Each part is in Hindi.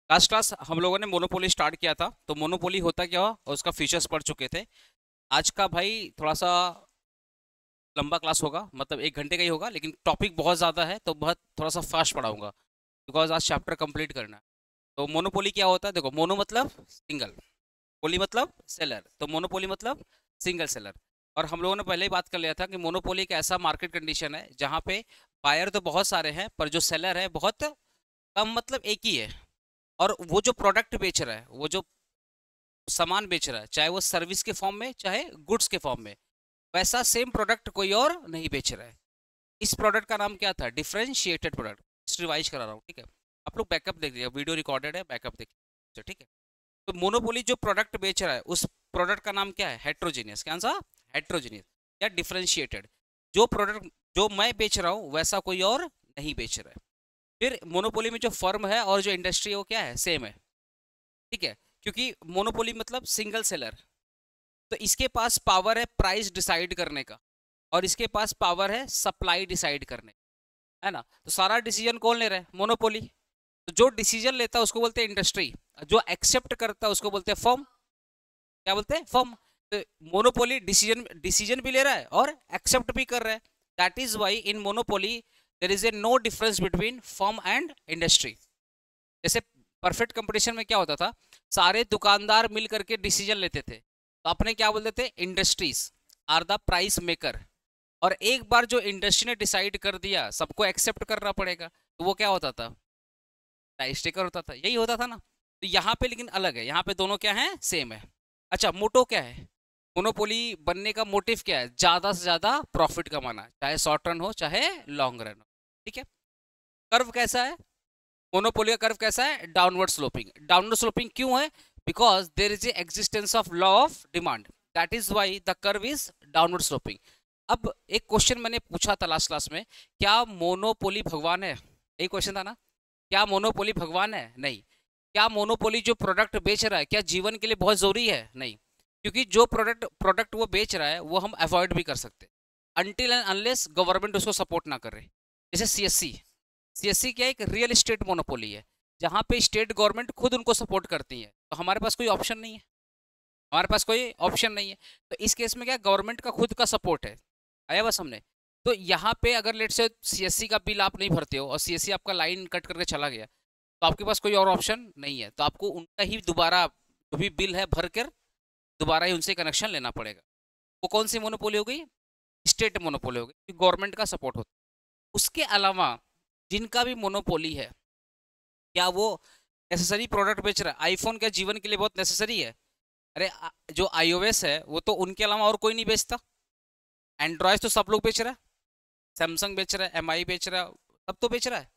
लास्ट क्लास हम लोगों ने मोनोपोली स्टार्ट किया था, तो मोनोपोली होता क्या हुआ और उसका फीचर्स पढ़ चुके थे। आज का भाई थोड़ा सा लंबा क्लास होगा, मतलब 1 घंटे का ही होगा, लेकिन टॉपिक बहुत ज़्यादा है तो बहुत थोड़ा सा फास्ट पढ़ाऊंगा, बिकॉज आज चैप्टर कंप्लीट करना है। तो मोनोपोली क्या होता है, देखो, मोनो मतलब सिंगल, पोली मतलब सेलर, तो मोनोपोली मतलब सिंगल सेलर। और हम लोगों ने पहले ही बात कर लिया था कि मोनोपोली एक ऐसा मार्केट कंडीशन है जहाँ पे बायर तो बहुत सारे हैं पर जो सेलर है बहुत कम, मतलब एक ही है। और वो जो प्रोडक्ट बेच रहा है, वो जो सामान बेच रहा है, चाहे वो सर्विस के फॉर्म में चाहे गुड्स के फॉर्म में, वैसा सेम प्रोडक्ट कोई और नहीं बेच रहा है। इस प्रोडक्ट का नाम क्या था? Differentiated product. रिवाइज करा रहा हूँ, ठीक है? आप लोग बैकअप देख लीजिए, वीडियो रिकॉर्डेड है, बैकअप देखिए, ठीक है? तो मोनोपोली जो प्रोडक्ट बेच रहा है उस प्रोडक्ट का नाम क्या है? हेट्रोजीनियस। क्या आंसर? हेट्रोजीनियस या डिफरेंशिएटेड। जो प्रोडक्ट जो मैं बेच रहा हूँ वैसा कोई और नहीं बेच रहा है। फिर मोनोपोली में जो फर्म है और जो इंडस्ट्री है वो क्या है? सेम है, ठीक है? क्योंकि मोनोपोली मतलब सिंगल सेलर, तो इसके पास पावर है प्राइस डिसाइड करने का, और इसके पास पावर है सप्लाई डिसाइड करने का, है ना? तो सारा डिसीजन कौन ले रहा है? मोनोपोली। तो जो डिसीजन लेता है उसको बोलते हैं इंडस्ट्री, जो एक्सेप्ट करता है उसको बोलते हैं फर्म। क्या बोलते हैं? फर्म। तो मोनोपोली डिसीजन डिसीजन भी ले रहा है और एक्सेप्ट भी कर रहा है। That is why in monopoly there is a no difference between firm and industry. जैसे परफेक्ट कंपटीशन में क्या होता था, सारे दुकानदार मिल करके डिसीजन लेते थे, तो अपने क्या बोलते थे? Industries are the price maker. और एक बार जो इंडस्ट्री ने डिसाइड कर दिया, सबको एक्सेप्ट करना पड़ेगा, तो वो क्या होता था? प्राइस टेकर होता था। यही होता था ना? तो यहाँ पे लेकिन अलग है, यहाँ पे दोनों क्या है? सेम है। अच्छा, मोटो क्या है? मोनोपोली बनने का मोटिव क्या है? ज्यादा से ज्यादा प्रॉफिट कमाना, चाहे शॉर्ट रन हो चाहे लॉन्ग रन हो, ठीक है? कर्व कैसा है? मोनोपोली का कर्व कैसा है? Downward sloping. डाउनवर्ड स्लोपिंग क्यों है? Because there is A existence of law of demand, that is why the curve is downward sloping. अब एक क्वेश्चन मैंने पूछा था लास्ट क्लास में, क्या मोनोपोली भगवान है? यही क्वेश्चन था ना? क्या मोनोपोली भगवान है? नहीं। क्या मोनोपोली जो प्रोडक्ट बेच रहा है क्या जीवन के लिए बहुत जरूरी है? नहीं। क्योंकि जो प्रोडक्ट प्रोडक्ट वो बेच रहा है वो हम अवॉइड भी कर सकते हैं, अनटिल एंड अनलेस गवर्नमेंट उसको सपोर्ट ना करे। जैसे सीएससी। सीएससी क्या, एक रियल एस्टेट मोनोपोली है, जहाँ पे स्टेट गवर्नमेंट खुद उनको सपोर्ट करती है, तो हमारे पास कोई ऑप्शन नहीं है। हमारे पास कोई ऑप्शन नहीं है। तो इस केस में क्या, गवर्नमेंट का खुद का सपोर्ट है। आया बस हमने? तो यहाँ पे अगर लेट से सीएससी का बिल आप नहीं भरते हो और सीएससी आपका लाइन कट करके चला गया, तो आपके पास कोई और ऑप्शन नहीं है, तो आपको उनका ही दोबारा जो भी बिल है भर कर दोबारा ही उनसे कनेक्शन लेना पड़ेगा। वो कौन सी मोनोपोली हो गई? स्टेट मोनोपोली हो गई, गवर्नमेंट का सपोर्ट होता है। उसके अलावा जिनका भी मोनोपोली है, क्या वो नेसेसरी प्रोडक्ट बेच रहा है? आईफोन क्या जीवन के लिए बहुत नेसेसरी है? अरे जो आईओएस है वो तो उनके अलावा और कोई नहीं बेचता। एंड्रॉयड तो सब लोग बेच रहा है, सैमसंग बेच रहा है, एमआई बेच रहा है, सब तो बेच रहा है।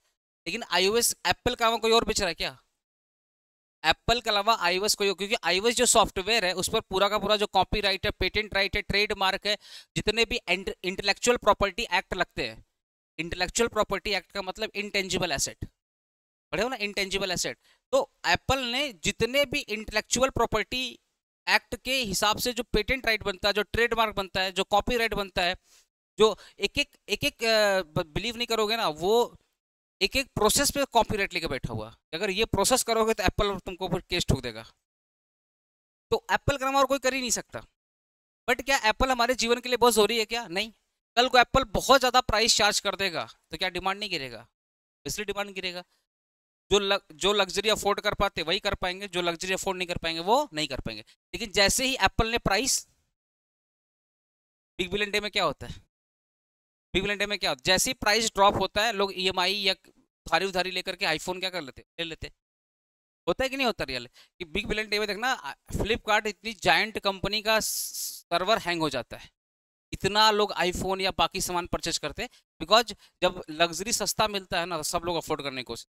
लेकिन आईओएस एप्पल का अलावा कोई और बेच रहा है क्या? एप्पल के अलावा आईओएस कोई, क्योंकि आईओएस जो सॉफ्टवेयर है उस पर पूरा का पूरा जो कॉपीराइट है, पेटेंट राइट है, ट्रेडमार्क है, जितने भी इंटेलेक्चुअल प्रॉपर्टी एक्ट लगते हैं। इंटेलेक्चुअल प्रॉपर्टी एक्ट का मतलब इंटेंजिबल एसेट, पढ़े हो ना? Intangible asset. तो एप्पल ने जितने भी इंटेलेक्चुअल प्रॉपर्टी एक्ट के हिसाब से जो पेटेंट राइट बनता है, जो ट्रेडमार्क बनता है, जो कॉपीराइट बनता है, जो एक एक बिलीव नहीं करोगे ना, वो एक एक प्रोसेस पे कॉपीराइट लेके बैठा हुआ। अगर ये प्रोसेस करोगे तो एप्पल तुमको फिर केस ठोक देगा। तो एप्पल का नाम और कोई कर ही नहीं सकता। बट क्या एप्पल हमारे जीवन के लिए बहुत जरूरी है क्या? नहीं। कल को एप्पल बहुत ज्यादा प्राइस चार्ज कर देगा तो क्या डिमांड नहीं गिरेगा? इसलिए डिमांड गिरेगा। जो लग्जरी अफोर्ड कर पाते वही कर पाएंगे, जो लग्जरी अफोर्ड नहीं कर पाएंगे वो नहीं कर पाएंगे। लेकिन जैसे ही एप्पल ने प्राइस, बिग बिलियन डे में क्या होता है? बिग बिलियन डे में क्या होता है? जैसे ही प्राइस ड्रॉप होता है, लोग ईएमआई या उधारी उधारी लेकर के आईफोन क्या कर लेते, ले लेते। होता है कि नहीं होता रियल? कि बिग बिलियन डे में देखना, फ्लिपकार्ट इतनी जायंट कंपनी का सर्वर हैंग हो जाता है, इतना लोग आईफोन या बाकी सामान परचेज करते हैं। बिकॉज जब लग्जरी सस्ता मिलता है ना, तो सब लोग अफोर्ड करने की कोशिश।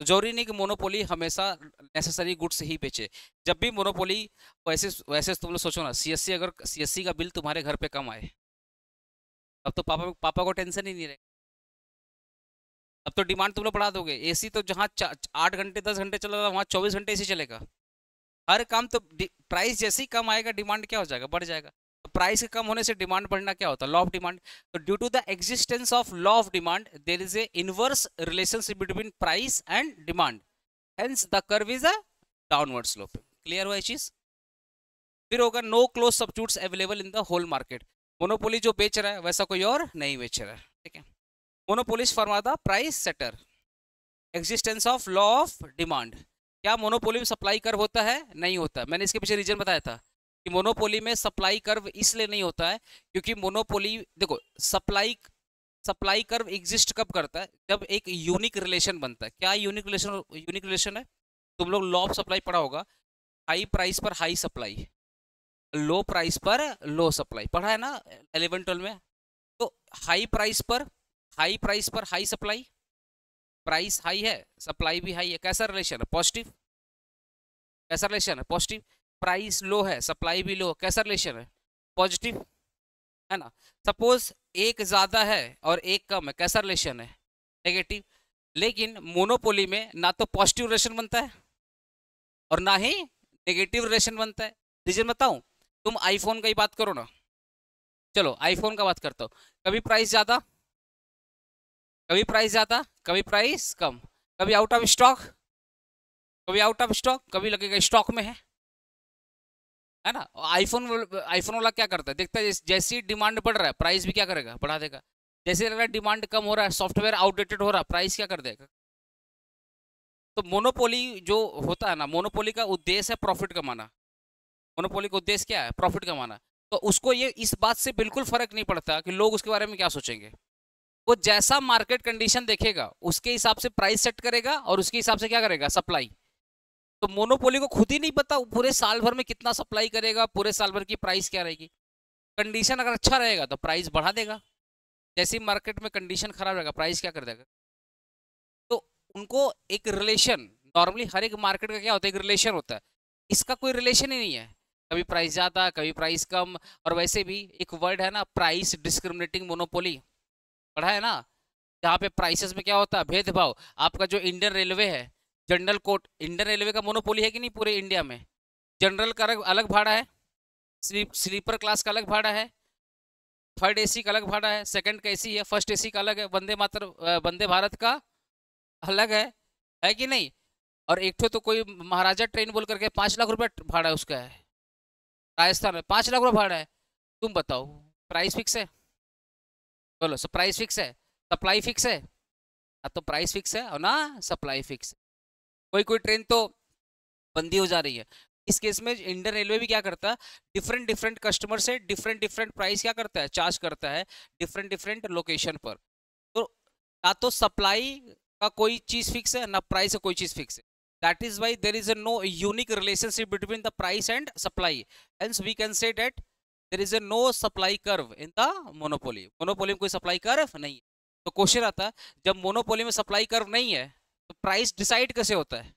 तो जरूरी नहीं कि मोनोपोली हमेशा नेसेसरी गुड्स ही बेचे। जब भी मोनोपोली, वैसे वैसे तुम लोग सोचो ना, सीएससी, अगर सीएससी का बिल तुम्हारे घर पे कम आए, तब तो पापा पापा को टेंशन ही नहीं रहेगा। अब तो डिमांड तुम लोग बढ़ा दोगे। एसी तो जहाँ 8 घंटे 10 घंटे चल रहा था, वहाँ 24 घंटे एसी चलेगा। हर काम तो प्राइस जैसे ही कम आएगा डिमांड क्या हो जाएगा? बढ़ जाएगा। तो प्राइस के कम होने से डिमांड बढ़ना क्या होता है? Law of demand. तो due to the existence of law of demand, there is a inverse relationship between price and demand. Hence the curve is a downward slope. Clear हुआ ये चीज? फिर होगा no close substitutes available in the whole market. Monopoly जो बेच रहा है वैसा कोई और नहीं बेच रहा है, ठीक है। Monopolist form are the price setter. Existence of law of demand. क्या मोनोपोली में सप्लाई कर्व होता है? नहीं होता। मैंने इसके पीछे रीजन बताया था कि मोनोपोली में सप्लाई कर्व इसलिए नहीं होता है क्योंकि मोनोपोली, देखो, सप्लाई सप्लाई कर्व एग्जिस्ट कब करता है? जब एक यूनिक रिलेशन बनता है। क्या यूनिक रिलेशन? यूनिक रिलेशन है, तुम लोग लॉ ऑफ सप्लाई पढ़ा होगा, हाई प्राइस पर हाई सप्लाई, लो प्राइस पर लो सप्लाई, पढ़ा है ना 11-12 में? तो हाई प्राइस पर हाई सप्लाई, प्राइस हाई है, सप्लाई भी हाई है, कैसा रिलेशन है? पॉजिटिव। कैसा रिलेशन है? पॉजिटिव। प्राइस लो है, सप्लाई भी लो, कैसा रिलेशन है? पॉजिटिव, है ना। सपोज एक ज्यादा है और एक कम है, कैसा रिलेशन है? नेगेटिव। लेकिन मोनोपोली में ना तो पॉजिटिव रिलेशन बनता है और ना ही नेगेटिव रिलेशन बनता है। रीजन बताऊं? तुम आईफोन का ही बात करो ना, चलो आईफोन का बात करता हूँ। कभी प्राइस ज्यादा, कभी प्राइस ज्यादा, कभी प्राइस कम, कभी आउट ऑफ स्टॉक, कभी आउट ऑफ स्टॉक, कभी लगेगा स्टॉक में है ना। आईफोन आईफोन वाला क्या करता है? देखता है जैसे ही डिमांड बढ़ रहा है प्राइस भी क्या करेगा? बढ़ा देगा। जैसे लग रहा है डिमांड कम हो रहा है, सॉफ्टवेयर आउटडेटेड हो रहा है, प्राइस क्या कर देगा? तो मोनोपोली जो होता है ना, मोनोपोली का उद्देश्य है प्रॉफिट कमाना। मोनोपोली का उद्देश्य क्या है? प्रॉफिट कमाना। तो उसको ये इस बात से बिल्कुल फर्क नहीं पड़ता कि लोग उसके बारे में क्या सोचेंगे। वो जैसा मार्केट कंडीशन देखेगा उसके हिसाब से प्राइस सेट करेगा और उसके हिसाब से क्या करेगा? सप्लाई। तो मोनोपोली को खुद ही नहीं पता पूरे साल भर में कितना सप्लाई करेगा, पूरे साल भर की प्राइस क्या रहेगी। कंडीशन अगर अच्छा रहेगा तो प्राइस बढ़ा देगा, जैसे ही मार्केट में कंडीशन खराब रहेगा प्राइस क्या कर देगा। तो उनको एक रिलेशन, नॉर्मली हर एक मार्केट का क्या होता है? एक रिलेशन होता है। इसका कोई रिलेशन ही नहीं है, कभी प्राइस ज्यादा कभी प्राइस कम। और वैसे भी एक वर्ड है ना, प्राइस डिस्क्रिमिनेटिंग मोनोपोली, पढ़ा है ना, जहाँ पे प्राइसेस में क्या होता है? भेदभाव। आपका जो इंडियन रेलवे है, जनरल कोट, इंडियन रेलवे का मोनोपोली है कि नहीं पूरे इंडिया में? जनरल का अलग अलग भाड़ा है, स्लीपर क्लास का अलग भाड़ा है, थर्ड एसी का अलग भाड़ा है, सेकंड का एसी है, फर्स्ट एसी का अलग है, वंदे भारत का अलग है कि नहीं? और एक तो कोई महाराजा ट्रेन बोल करके 5 लाख रुपए भाड़ा उसका है, राजस्थान में 5 लाख रुपए भाड़ा है। तुम बताओ, प्राइस फिक्स है? बोलो, सो प्राइस फिक्स है, सप्लाई फिक्स है? ना तो प्राइस फिक्स है और ना सप्लाई फिक्स है। कोई कोई ट्रेन तो बंदी हो जा रही है। इस केस में इंडियन रेलवे भी क्या करता है? डिफरेंट डिफरेंट कस्टमर से डिफरेंट डिफरेंट प्राइस क्या करता है? चार्ज करता है डिफरेंट डिफरेंट लोकेशन पर। तो ना तो सप्लाई का कोई चीज फिक्स है ना प्राइस का कोई चीज फिक्स है। That is why there is a no unique relationship between the price and supply. Hence we can say that there is a no supply curve in the monopoly. Monopoly में कोई सप्लाई कर्व नहीं है। तो क्वेश्चन आता है, जब मोनोपोली में सप्लाई कर्व नहीं है तो प्राइस डिसाइड कैसे होता है?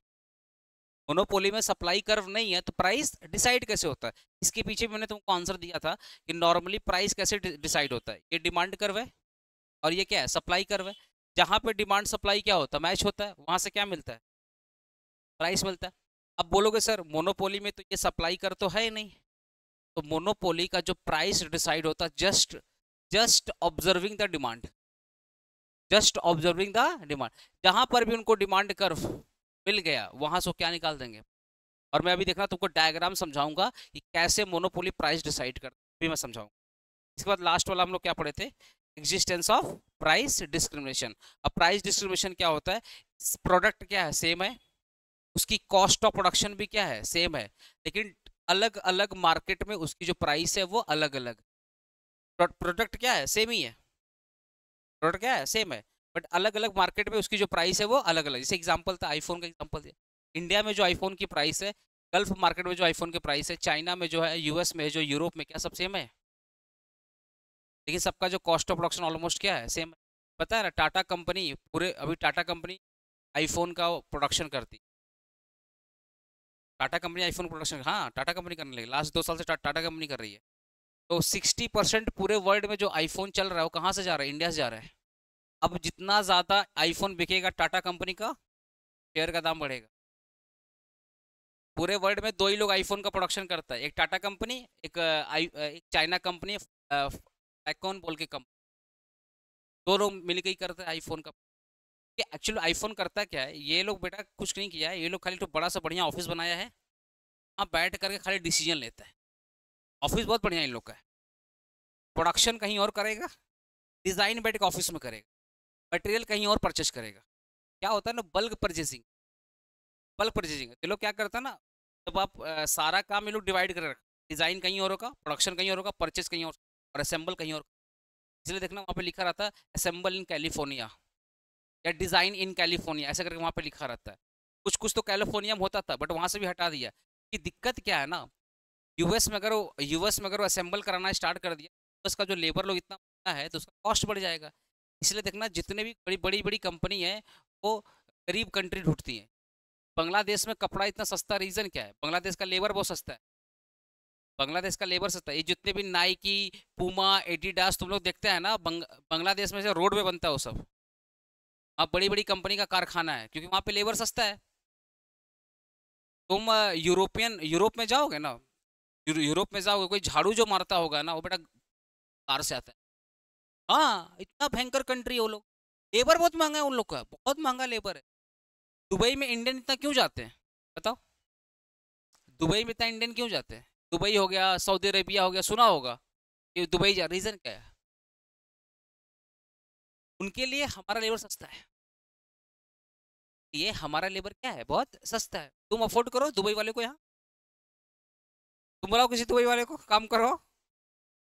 मोनोपोली में सप्लाई कर्व नहीं है तो प्राइस डिसाइड कैसे होता है? इसके पीछे मैंने तुमको आंसर दिया था कि नॉर्मली प्राइस कैसे डिसाइड होता है। ये डिमांड कर्व है और ये क्या है? सप्लाई कर्व है। जहां पे डिमांड सप्लाई क्या होता है? मैच होता है, वहां से क्या मिलता है? प्राइस मिलता है। अब बोलोगे सर मोनोपोली में तो ये सप्लाई कर्व तो है ही नहीं। तो मोनोपोली का जो प्राइस डिसाइड होता है just just observing the demand, just observing the demand. जहां पर भी उनको डिमांड कर्व मिल गया वहां से वो क्या निकाल देंगे। और मैं अभी देखना तुमको डायग्राम समझाऊंगा कि कैसे मोनोपोली प्राइस डिसाइड करता है, भी मैं समझाऊंगा। इसके बाद लास्ट वाला हम लोग क्या पढ़े थे? Existence of price discrimination. अब प्राइस डिस्क्रिमिनेशन क्या होता है? प्रोडक्ट क्या है? सेम है, उसकी कॉस्ट ऑफ प्रोडक्शन भी क्या है? सेम है, लेकिन अलग अलग मार्केट में उसकी जो प्राइस है वो अलग अलग। प्रोडक्ट क्या है? सेम ही है, प्रोडक्ट क्या है? सेम है, बट अलग अलग मार्केट में उसकी जो प्राइस है वो अलग अलग। जैसे एग्जांपल था, आईफोन का एग्जांपल दिया। इंडिया में जो आईफोन की प्राइस है, गल्फ मार्केट में जो आईफोन की प्राइस है, चाइना में जो है, यूएस में जो, यूरोप में, क्या सब सेम है? लेकिन सबका जो कॉस्ट ऑफ प्रोडक्शन ऑलमोस्ट क्या है? सेम है। पता है ना, टाटा कंपनी पूरे, अभी टाटा कंपनी आईफोन का प्रोडक्शन करती, टाटा कंपनी आईफोन प्रोडक्शन, हाँ टाटा कंपनी करने लगी, लास्ट 2 साल से टाटा कंपनी कर रही है। तो 60% पूरे वर्ल्ड में जो आईफोन चल रहा है वो कहाँ से जा रहा है? इंडिया से जा रहा है। अब जितना ज़्यादा आईफोन बिकेगा टाटा कंपनी का शेयर का दाम बढ़ेगा। पूरे वर्ल्ड में 2 ही लोग आईफोन का प्रोडक्शन करता है, एक टाटा कंपनी, एक चाइना कंपनी, फैकॉन बोल के कंपनी, 2 लोग मिलकर ही करते हैं आईफोन का। कि एक्चुअली आईफोन करता क्या है, ये लोग बेटा कुछ नहीं किया है, ये लोग खाली तो बड़ा सा बढ़िया ऑफिस बनाया है, वहाँ बैठ करके खाली डिसीजन लेता है। ऑफिस बहुत बढ़िया इन लोग का है, प्रोडक्शन कहीं और करेगा, डिज़ाइन बैठ के ऑफिस में करेगा, मटेरियल कहीं और परचेज करेगा। क्या होता है ना, बल्क परचेजिंग। बल्क परचेजिंग ये लोग क्या करता है ना, जब आप सारा काम ये लोग डिवाइड कर रखा, डिज़ाइन कहीं और होगा, प्रोडक्शन कहीं और होगा, परचेज कहीं और असेंबल कहीं और। इसलिए देखना वहाँ पे लिखा रहता है असेंबल इन कैलिफोर्निया या डिज़ाइन इन कैलिफोर्निया, ऐसा करके वहाँ पे लिखा रहता है। कुछ कुछ तो कैलिफोर्निया में होता था, बट वहाँ से भी हटा दिया। कि दिक्कत क्या है ना, यूएस में अगर वो असेंबल कराना स्टार्ट कर दिया तो उसका जो लेबर लोग इतना महंगा है तो उसका कॉस्ट बढ़ जाएगा। इसलिए देखना जितने भी बड़ी बड़ी बड़ी कंपनी है वो गरीब कंट्री ढूंढती हैं। बांग्लादेश में कपड़ा इतना सस्ता, रीज़न क्या है? बांग्लादेश का लेबर बहुत सस्ता है। बांग्लादेश का लेबर सस्ता है। ये जितने भी नाइकी, पूमा, एडिडास तुम लोग देखते हैं ना, बांग्लादेश में से रोड पे बनता है वो सब। अब बड़ी बड़ी कंपनी का कारखाना है क्योंकि वहाँ पे लेबर सस्ता है। तुम यूरोप में जाओगे ना, यूरोप में जाओगे, कोई झाड़ू जो मारता होगा ना वो बेटा कार से आता है। हाँ, इतना भयंकर कंट्री है वो लोग। लेबर बहुत महंगा है उन लोग का, बहुत महंगा लेबर है। दुबई में इंडियन इतना क्यों जाते हैं बताओ? दुबई में इतना इंडियन क्यों जाते हैं? दुबई हो गया, सऊदी अरेबिया हो गया, सुना होगा कि दुबई जा, रीजन क्या है? उनके लिए हमारा लेबर सस्ता है। ये हमारा लेबर क्या है, बहुत सस्ता है। तुम अफोर्ड करो दुबई वाले को यहाँ, तुम बुलाओ किसी दुबई वाले को काम करो,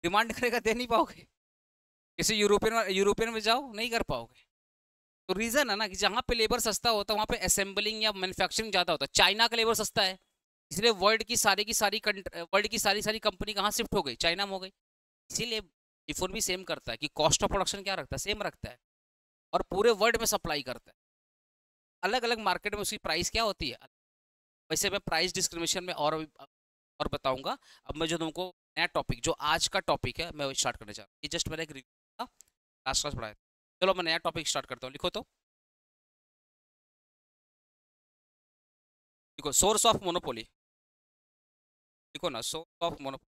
डिमांड करेगा, दे नहीं पाओगे। किसी यूरोपियन में जाओ, नहीं कर पाओगे। तो रीजन है ना कि जहाँ पे लेबर सस्ता होता है वहाँ पे असेंबलिंग या मैन्युफैक्चरिंग ज़्यादा होता है। चाइना का लेबर सस्ता है, इसलिए वर्ल्ड की सारी सारी कंपनी कहाँ शिफ्ट हो गई? चाइना में हो गई। इसीलिए आईफोन भी सेम करता है कि कॉस्ट ऑफ प्रोडक्शन क्या रखता है, सेम रखता है, और पूरे वर्ल्ड में सप्लाई करता है। अलग अलग मार्केट में उसकी प्राइस क्या होती है। वैसे मैं प्राइस डिस्क्रिमिनेशन में और बताऊंगा। अब मैं जो तुमको नया टॉपिक, जो आज का टॉपिक है, मैं वो स्टार्ट करने जा रहा हूँ। ये जस्ट मेरा एक रिव्यू था, लास्ट क्लास पढ़ाया। चलो मैं नया टॉपिक स्टार्ट करता हूँ, लिखो तो। देखो, सोर्स ऑफ मोनोपोली, लिखो ना, सोर्स ऑफ मोनोपोली।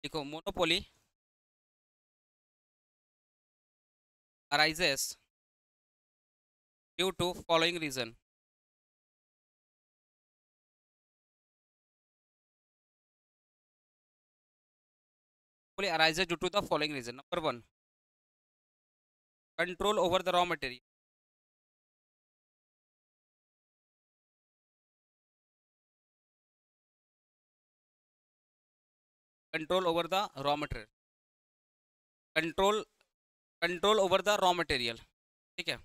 लिखो, monopoly arises due to following reason. Monopoly arises due to the following reason. Number one, control over the raw material. Control over the raw material. Control control over the raw material. ठीक है?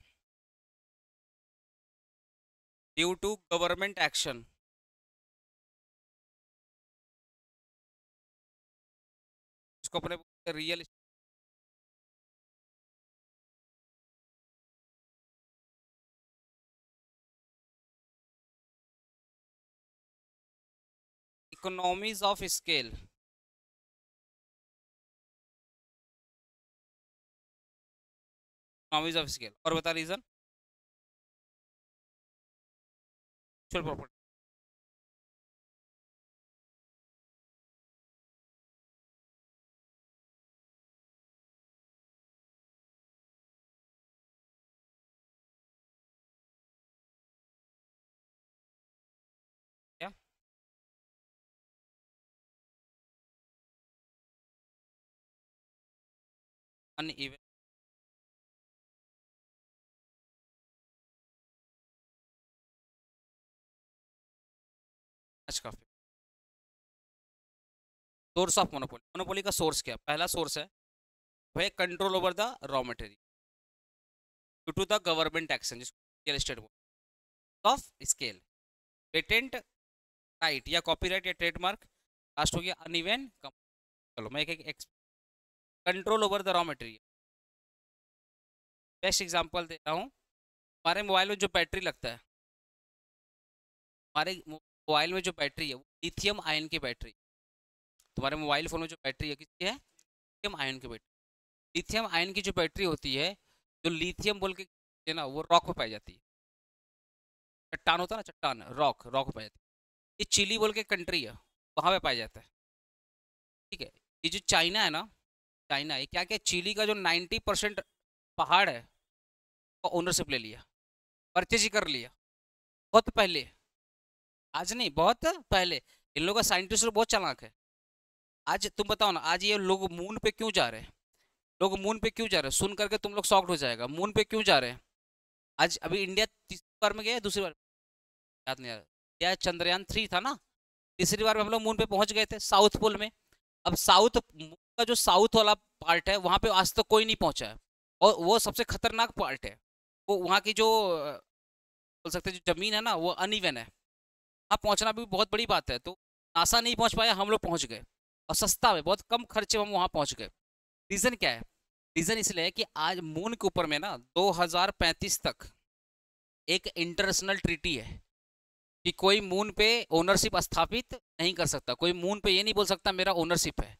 Due to government action. इसको अपने real economies of scale. Economies of scale, और बता रीजन। प्रॉपर्टी। क्या? अनइवन। आज काफी। सोर्स ऑफ मोनोपोली, मोनोपोली का सोर्स क्या? पहला सोर्स है वह control over the raw material due to the government action, जिसको real estate of scale. Patent right या कॉपीराइट या ट्रेडमार्क। लास्ट हो गया अनइवन। चलो मैं एक control over the raw material. Best example दे रहा हूँ। हमारे मोबाइल में जो बैटरी लगता है, हमारे मोबाइल में जो बैटरी है वो लिथियम आयन की बैटरी। तुम्हारे मोबाइल फोन में जो बैटरी है किसकी है? लिथियम आयन की बैटरी। लिथियम आयन की जो बैटरी होती है, जो लिथियम बोल के है ना, वो रॉक में पाई जाती है। चट्टान होता है ना, चट्टान, रॉक, रॉक में पाई जाती है। ये चिली बोल के कंट्री है, वहाँ पे पाया जाता है। ठीक है। ये जो चाइना है ना, चाइना ये क्या क्या चिली का जो 90% पहाड़ है वो ओनरशिप ले लिया, परचेज ही कर लिया बहुत पहले। आज नहीं, बहुत पहले। इन लोगों का साइंटिस्ट लोग बहुत चालाक है। आज तुम बताओ ना, आज ये लोग मून पे क्यों जा रहे हैं? लोग मून पे क्यों जा रहे हैं? सुन करके तुम लोग शॉक्ड हो जाएगा, मून पे क्यों जा रहे हैं? आज अभी इंडिया तीसरी बार में गया, दूसरी बार याद नहीं आ रहा, या चंद्रयान 3 था ना, तीसरी बार में हम लोग मून पे पहुंच गए थे साउथ पोल में। अब साउथ का जो साउथ वाला पार्ट है वहां पे आज तक कोई नहीं पहुंचा है, और वो सबसे खतरनाक पार्ट है। वो वहाँ की जो बोल सकते हैं जो जमीन है ना वो अनइवन है, वहाँ पहुंचना भी बहुत बड़ी बात है। तो नासा नहीं पहुंच पाया, हम लोग पहुंच गए, और सस्ता में, बहुत कम खर्चे में हम वहाँ पहुंच गए। रीजन क्या है? रीजन इसलिए है कि आज मून के ऊपर में ना 2035 तक एक इंटरनेशनल ट्रीटी है कि कोई मून पे ओनरशिप स्थापित नहीं कर सकता। कोई मून पे ये नहीं बोल सकता मेरा ओनरशिप है।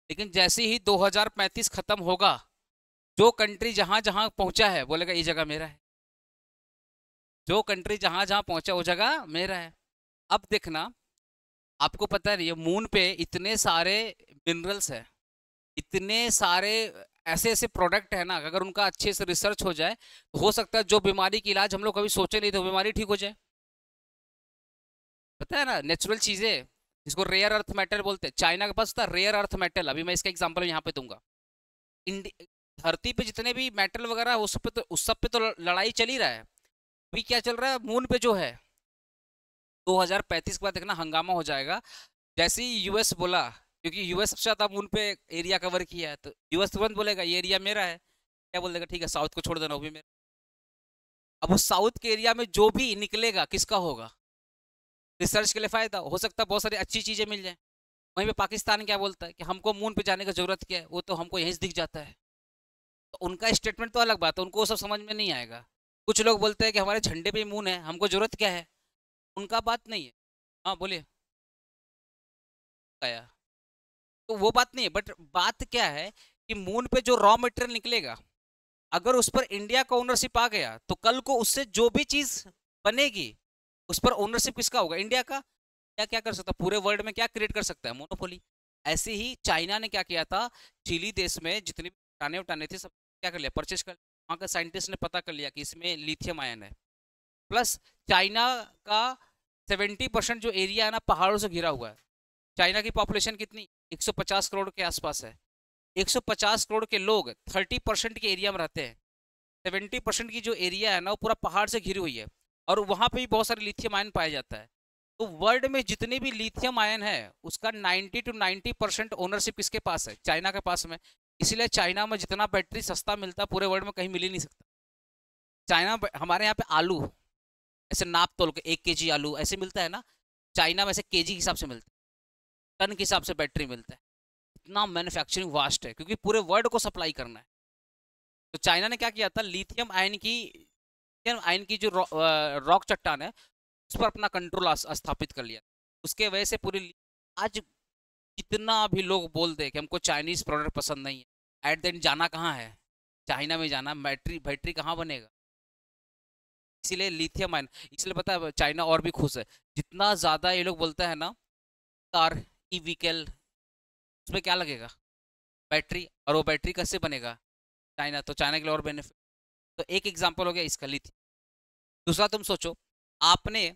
लेकिन जैसे ही 2035 खत्म होगा, जो कंट्री जहां जहां पहुंचा है बोलेगा ये जगह मेरा है। जो कंट्री जहां जहां पहुंचा वो जगह मेरा है। अब देखना, आपको पता नहीं है मून पे इतने सारे मिनरल्स है, इतने सारे ऐसे ऐसे प्रोडक्ट है ना, अगर उनका अच्छे से रिसर्च हो जाए तो हो सकता है जो बीमारी की इलाज हम लोग कभी सोचे नहीं थे वो बीमारी ठीक हो जाए। पता है ना, नेचुरल चीजें जिसको रेयर अर्थ मेटल बोलते हैं, चाइना के पास था रेयर अर्थ मेटल। अभी मैं इसका एग्जांपल यहाँ पे दूंगा। धरती पे जितने भी मेटल वगैरह उस सब पे तो लड़ाई चल ही रहा है। अभी क्या चल रहा है मून पे जो है, 2035 के बाद देखना हंगामा हो जाएगा। जैसे ही यूएस बोला, क्योंकि यूएस सबसे ज्यादा मून पे एरिया कवर किया है, तो यूएस तुरंत बोलेगा ये एरिया मेरा है। क्या बोल देगा, ठीक है साउथ को छोड़ देना, वो भी मेरा। अब उस साउथ के एरिया में जो भी निकलेगा किसका होगा? रिसर्च के लिए फायदा हो सकता है, बहुत सारी अच्छी चीजें मिल जाए। वहीं पे पाकिस्तान क्या बोलता है कि हमको मून पे जाने की जरूरत क्या है, वो तो हमको यहीं से दिख जाता है। तो उनका स्टेटमेंट तो अलग बात है, उनको वो सब समझ में नहीं आएगा। कुछ लोग बोलते हैं कि हमारे झंडे पे मून है, हमको जरूरत क्या है। उनका बात नहीं है। हाँ बोलिए। आया तो वो बात नहीं है, बट बात क्या है कि मून पे जो रॉ मटेरियल निकलेगा, अगर उस पर इंडिया का ओनरशिप आ गया तो कल को उससे जो भी चीज बनेगी उस पर ओनरशिप किसका होगा? इंडिया का। क्या क्या कर सकता है पूरे वर्ल्ड में, क्या क्रिएट कर सकता है? मोनोपोली। ऐसे ही चाइना ने क्या किया था, चिली देश में जितने भी उठाने उठाने थे सब क्या कर लिया, परचेज कर। वहाँ का साइंटिस्ट ने पता कर लिया कि इसमें लिथियम आयन है। प्लस चाइना का 70% जो एरिया है ना पहाड़ों से घिरा हुआ है। चाइना की पॉपुलेशन कितनी? 150 करोड़ के आसपास है। 150 करोड़ के लोग 30% के एरिया में रहते हैं। 70% की जो एरिया है ना वो पूरा पहाड़ से घिरी हुई है, और वहाँ पे भी बहुत सारे लिथियम आयन पाया जाता है। तो वर्ल्ड में जितने भी लिथियम आयन है उसका 90 to 90% ओनरशिप किसके पास है? चाइना के पास में। इसलिए चाइना में जितना बैटरी सस्ता मिलता है पूरे वर्ल्ड में कहीं मिल ही नहीं सकता। चाइना हमारे यहाँ पे आलू ऐसे नाप तोल के 1 kg आलू ऐसे मिलता है ना, चाइना में ऐसे केजी के हिसाब से मिलता है, टन के हिसाब से बैटरी मिलता है। इतना मैन्युफैक्चरिंग वास्ट है क्योंकि पूरे वर्ल्ड को सप्लाई करना है। तो चाइना ने क्या किया था, लिथियम आयन की जो रॉक चट्टान है उस पर अपना कंट्रोल स्थापित कर लिया। उसके वजह से पूरी आज कितना भी लोग बोलते हैं कि हमको चाइनीज प्रोडक्ट पसंद नहीं है, एट द एंड जाना कहाँ है? चाइना में जाना। बैटरी बैटरी कहाँ बनेगा? इसीलिए लिथियम आयन, इसलिए पता है चाइना और भी खुश है। जितना ज्यादा ये लोग बोलते हैं ना कार, ई व्हीकल, उसमें क्या लगेगा? बैटरी। और वो बैटरी कैसे बनेगा? चाइना। तो चाइना के लिए और बेनिफिट। तो एक एग्जांपल हो गया इसका, लिथियम। दूसरा तुम सोचो, आपने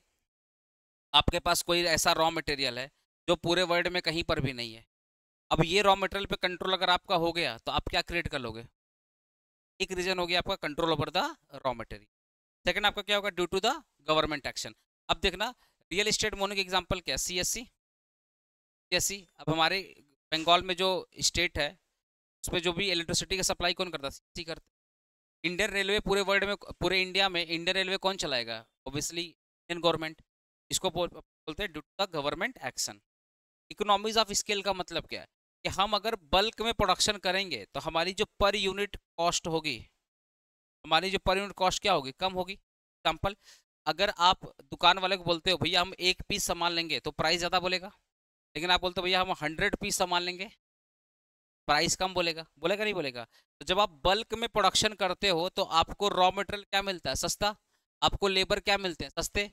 आपके पास कोई ऐसा रॉ मटेरियल है जो पूरे वर्ल्ड में कहीं पर भी नहीं है। अब ये रॉ मटेरियल पे कंट्रोल अगर आपका हो गया तो आप क्या क्रिएट कर लोगे? एक रीजन हो गया आपका control over the raw material. Second आपका क्या होगा? Due to the government action. अब देखना रियल एस्टेट मोनो की एग्जांपल क्या? सीएससी। सीएससी अब हमारे बंगाल में जो स्टेट है उसमें जो भी इलेक्ट्रिसिटी का सप्लाई कौन करता है? सीएससी करता है। इंडियन रेलवे पूरे वर्ल्ड में, पूरे इंडिया में इंडियन रेलवे कौन चलाएगा? Obviously Indian government. इसको बोलते हैं due to the government action. Economies of scale का मतलब क्या है कि हम अगर बल्क में प्रोडक्शन करेंगे तो हमारी जो पर यूनिट कॉस्ट होगी, हमारी जो पर यूनिट कॉस्ट क्या होगी? कम होगी। एग्जाम्पल, अगर आप दुकान वाले को बोलते हो भैया हम 1 पीस सामान लेंगे तो प्राइस ज़्यादा बोलेगा, लेकिन आप बोलते हो भैया हम 100 पीस सामान लेंगे, प्राइस कम बोलेगा। बोलेगा नहीं बोलेगा? तो जब आप बल्क में प्रोडक्शन करते हो तो आपको रॉ मटेरियल क्या मिलता है? सस्ता। आपको लेबर क्या मिलते हैं? सस्ते।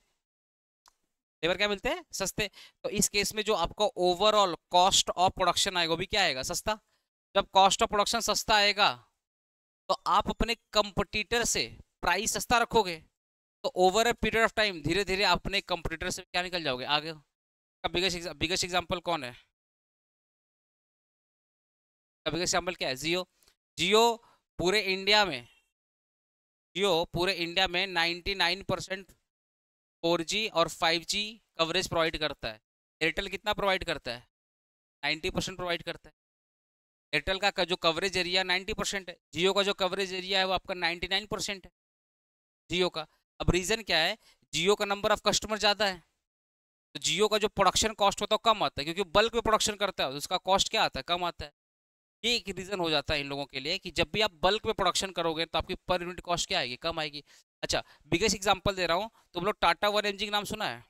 लेबर क्या मिलते हैं? सस्ते। तो इस केस में जो आपका ओवरऑल कॉस्ट ऑफ प्रोडक्शन आएगा वो भी क्या आएगा? सस्ता। जब कॉस्ट ऑफ प्रोडक्शन सस्ता आएगा तो आप अपने कंपटीटर से प्राइस सस्ता रखोगे, तो over a period of time धीरे धीरे अपने कंपटीटर से क्या निकल जाओगे आगे का। बिगेस्ट एग्जांपल कौन है? का बिगेस्ट एग्जांपल क्या है? जियो। जियो पूरे इंडिया में जियो पूरे इंडिया में 99% 4G और 5G कवरेज प्रोवाइड करता है। एयरटेल कितना प्रोवाइड करता है? 90% प्रोवाइड करता है। एयरटेल का जो कवरेज एरिया 90% है, जियो का जो कवरेज एरिया है वो आपका 99% है जियो का। अब रीजन क्या है? जियो का नंबर ऑफ कस्टमर ज्यादा है, तो जियो का जो प्रोडक्शन कॉस्ट होता है कम आता है, क्योंकि बल्क में प्रोडक्शन करता है तो उसका कॉस्ट क्या आता है? कम आता है। ये एक रीजन हो जाता है इन लोगों के लिए कि जब भी आप बल्क में प्रोडक्शन करोगे तो आपकी पर यूनिट कॉस्ट क्या आएगी? कम आएगी। अच्छा, बिगेस्ट एग्जांपल दे रहा हूँ। तुम लोग टाटा 1mg का नाम सुना है?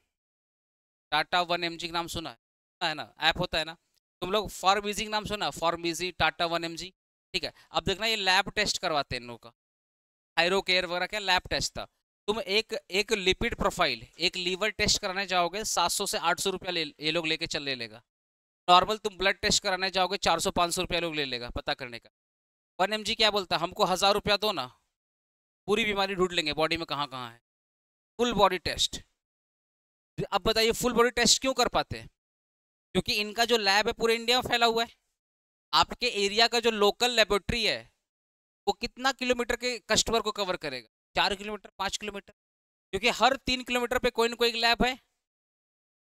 टाटा 1mg का नाम सुना है ना? ऐप होता है ना। तुम लोग फार्मिजी का नाम सुना? फार्मिजी, टाटा 1mg। ठीक है, अब देखना ये लैब टेस्ट करवाते हैं इन लोगों का। थायरो केयर वगैरह क्या लैब टेस्ट था। तुम एक एक लिपिड प्रोफाइल, एक लीवर टेस्ट कराने जाओगे 700 से 800 रुपया ये लोग लेके चल ले लेगा। नॉर्मल तुम ब्लड टेस्ट कराने जाओगे 400-500 रुपया लोग ले लेगा पता करने का। 1mg क्या बोलता है? हमको 1000 रुपया दो ना, पूरी बीमारी ढूंढ लेंगे बॉडी में कहाँ कहाँ है। Full body test. अब बताइए फुल बॉडी टेस्ट क्यों कर पाते हैं? क्योंकि इनका जो लैब है पूरे इंडिया में फैला हुआ है। आपके एरिया का जो लोकल लेबोरेटरी है वो कितना किलोमीटर के कस्टमर को कवर करेगा? 4 किलोमीटर, 5 किलोमीटर। क्योंकि हर 3 किलोमीटर पे कोई ना कोई लैब है।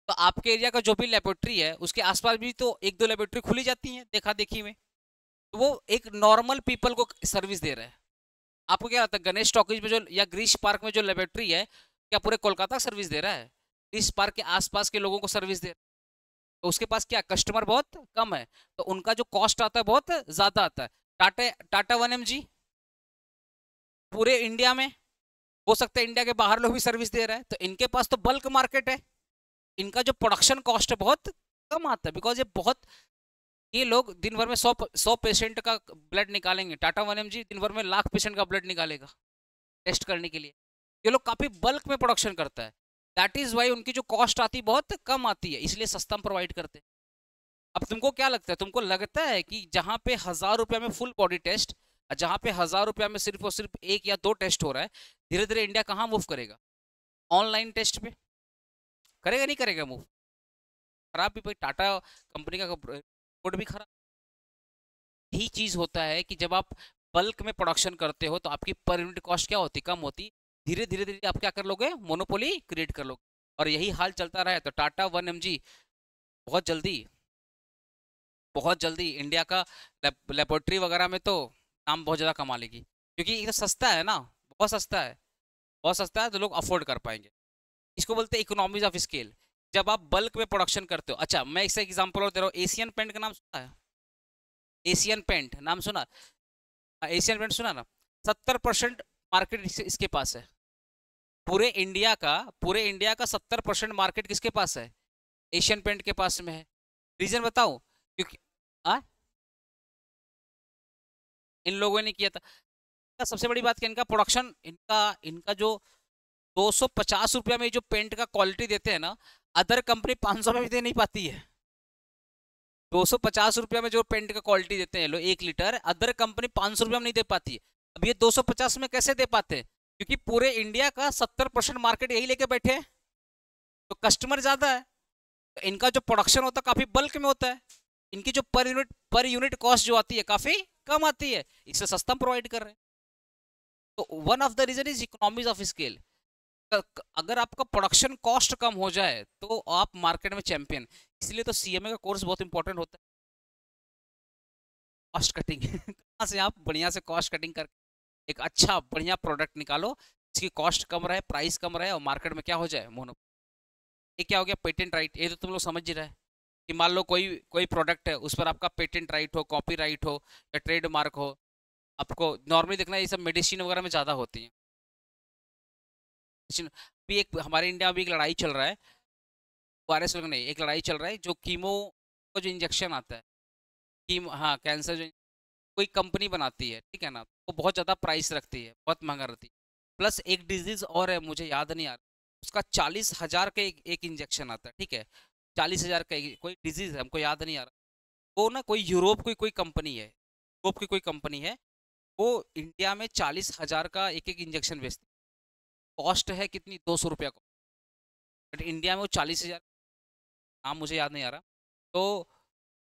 तो आपके एरिया का जो भी लेबोरेटरी है उसके आसपास भी तो एक दो लेबोरेटरी खुली जाती है देखा देखी में। तो वो एक नॉर्मल पीपल को सर्विस दे रहा है। आपको क्या लगता है गणेश टॉकीज में जो या ग्रीश पार्क में जो लेबोरेटरी है क्या पूरे कोलकाता सर्विस दे रहा है? ग्रीश पार्क के आसपास के लोगों को सर्विस दे रहा है। तो उसके पास क्या कस्टमर बहुत कम है, तो उनका जो कॉस्ट आता है बहुत ज्यादा आता है। टाटा टाटा 1mg पूरे इंडिया में, हो सकता है इंडिया के बाहर लोग भी सर्विस दे रहा है, तो इनके पास तो बल्क मार्केट है। इनका जो प्रोडक्शन कॉस्ट है बहुत कम आता है, बिकॉज ये लोग दिन भर में 100 पेशेंट का ब्लड निकालेंगे। टाटा 1mg दिन भर में लाख पेशेंट का ब्लड निकालेगा टेस्ट करने के लिए। ये लोग काफी बल्क में प्रोडक्शन करता है। दैट इज वाई उनकी जो कॉस्ट आती है बहुत कम आती है, इसलिए सस्ता में प्रोवाइड करते हैं। अब तुमको क्या लगता है? तुमको लगता है कि जहां पे 1000 रुपया में फुल बॉडी टेस्ट और जहां पे 1000 रुपया में सिर्फ और सिर्फ एक या दो टेस्ट हो रहा है, धीरे धीरे इंडिया कहाँ मूव करेगा? ऑनलाइन टेस्ट पे करेगा नहीं करेगा मूव? खराब भी भाई, टाटा कंपनी का रिपोर्ट भी खराब। यही चीज होता है कि जब आप बल्क में प्रोडक्शन करते हो तो आपकी पर यूनिट कॉस्ट क्या होती? कम होती। धीरे धीरे धीरे आप क्या कर लोगे? मोनोपोली क्रिएट कर लोगे। और यही हाल चलता रहा है तो टाटा 1mg बहुत जल्दी बहुत जल्दी इंडिया का लेबोरेटरी वगैरह में तो नाम बहुत ज़्यादा कमा लेगी, क्योंकि ये तो सस्ता है ना। बहुत सस्ता है, बहुत सस्ता है, तो लोग अफोर्ड कर पाएंगे। इसको बोलते हैं इकोनॉमीज ऑफ स्केल। जब आप बल्क में प्रोडक्शन करते हो। अच्छा, मैं इससे एग्जांपल और दे रहा हूँ। एशियन पेंट का नाम सुना है? एशियन पेंट नाम सुना? एशियन पेंट सुना ना? 70% मार्केट इसके पास है। पूरे इंडिया का 70% मार्केट किसके पास है? एशियन पेंट के पास में है। रीजन बताऊं? क्योंकि आ? इन लोगों ने किया था। सबसे बड़ी बात क्या, इनका प्रोडक्शन, इनका इनका जो 250 रुपया में जो पेंट का क्वालिटी देते हैं ना, अदर कंपनी 500 में भी दे नहीं पाती है। 250 रुपया में जो पेंट का क्वालिटी देते हैं लोग 1 लीटर, अदर कंपनी 500 रुपया में नहीं दे पाती है। अब ये 250 में कैसे दे पाते हैं? क्योंकि पूरे इंडिया का 70% मार्केट यही लेके बैठे हैं, तो कस्टमर ज्यादा है। तो इनका जो प्रोडक्शन होता है काफी बल्क में होता है। इनकी जो पर यूनिट कॉस्ट जो आती है काफी कम आती है, इससे सस्ता प्रोवाइड कर रहे हैं। तो one of the reason is economies of scale. अगर आपका प्रोडक्शन कॉस्ट कम हो जाए तो आप मार्केट में चैंपियन। इसलिए तो सीएमए का कोर्स बहुत इंपॉर्टेंट होता है। कॉस्ट कटिंग कहाँ से आप बढ़िया से कॉस्ट कटिंग करके एक अच्छा बढ़िया प्रोडक्ट निकालो जिसकी कॉस्ट कम रहे, प्राइस कम रहे और मार्केट में क्या हो जाए? मोनो। ये क्या हो गया? Patent right. ये तो तुम लोग समझ ही रहे हैं कि मान लो कोई कोई प्रोडक्ट है, उस पर आपका पेटेंट राइट हो, कॉपी राइट हो या ट्रेड मार्क हो। आपको नॉर्मली देखना ये सब मेडिसिन वगैरह में ज़्यादा होती है। भी एक हमारे इंडिया में भी एक लड़ाई चल रहा है, वायरस वगैरह नहीं, एक लड़ाई चल रहा है जो कीमो का जो इंजेक्शन आता है, कीमो, हाँ, कैंसर जो कोई कंपनी बनाती है, ठीक है ना, वो बहुत ज़्यादा प्राइस रखती है, बहुत महंगा रहती है। प्लस एक डिजीज और है, मुझे याद नहीं आ रहा, उसका 40,000 का एक इंजेक्शन आता है, ठीक है। 40,000 का कोई डिजीज है, हमको याद नहीं आ रहा। वो ना कोई यूरोप की कोई कंपनी है, यूरोप की कोई कंपनी है, वो इंडिया में 40,000 का एक एक इंजेक्शन बेचती है। कॉस्ट है कितनी, 200 रुपया को, बट इंडिया में वो 40,000, नाम मुझे याद नहीं आ रहा। तो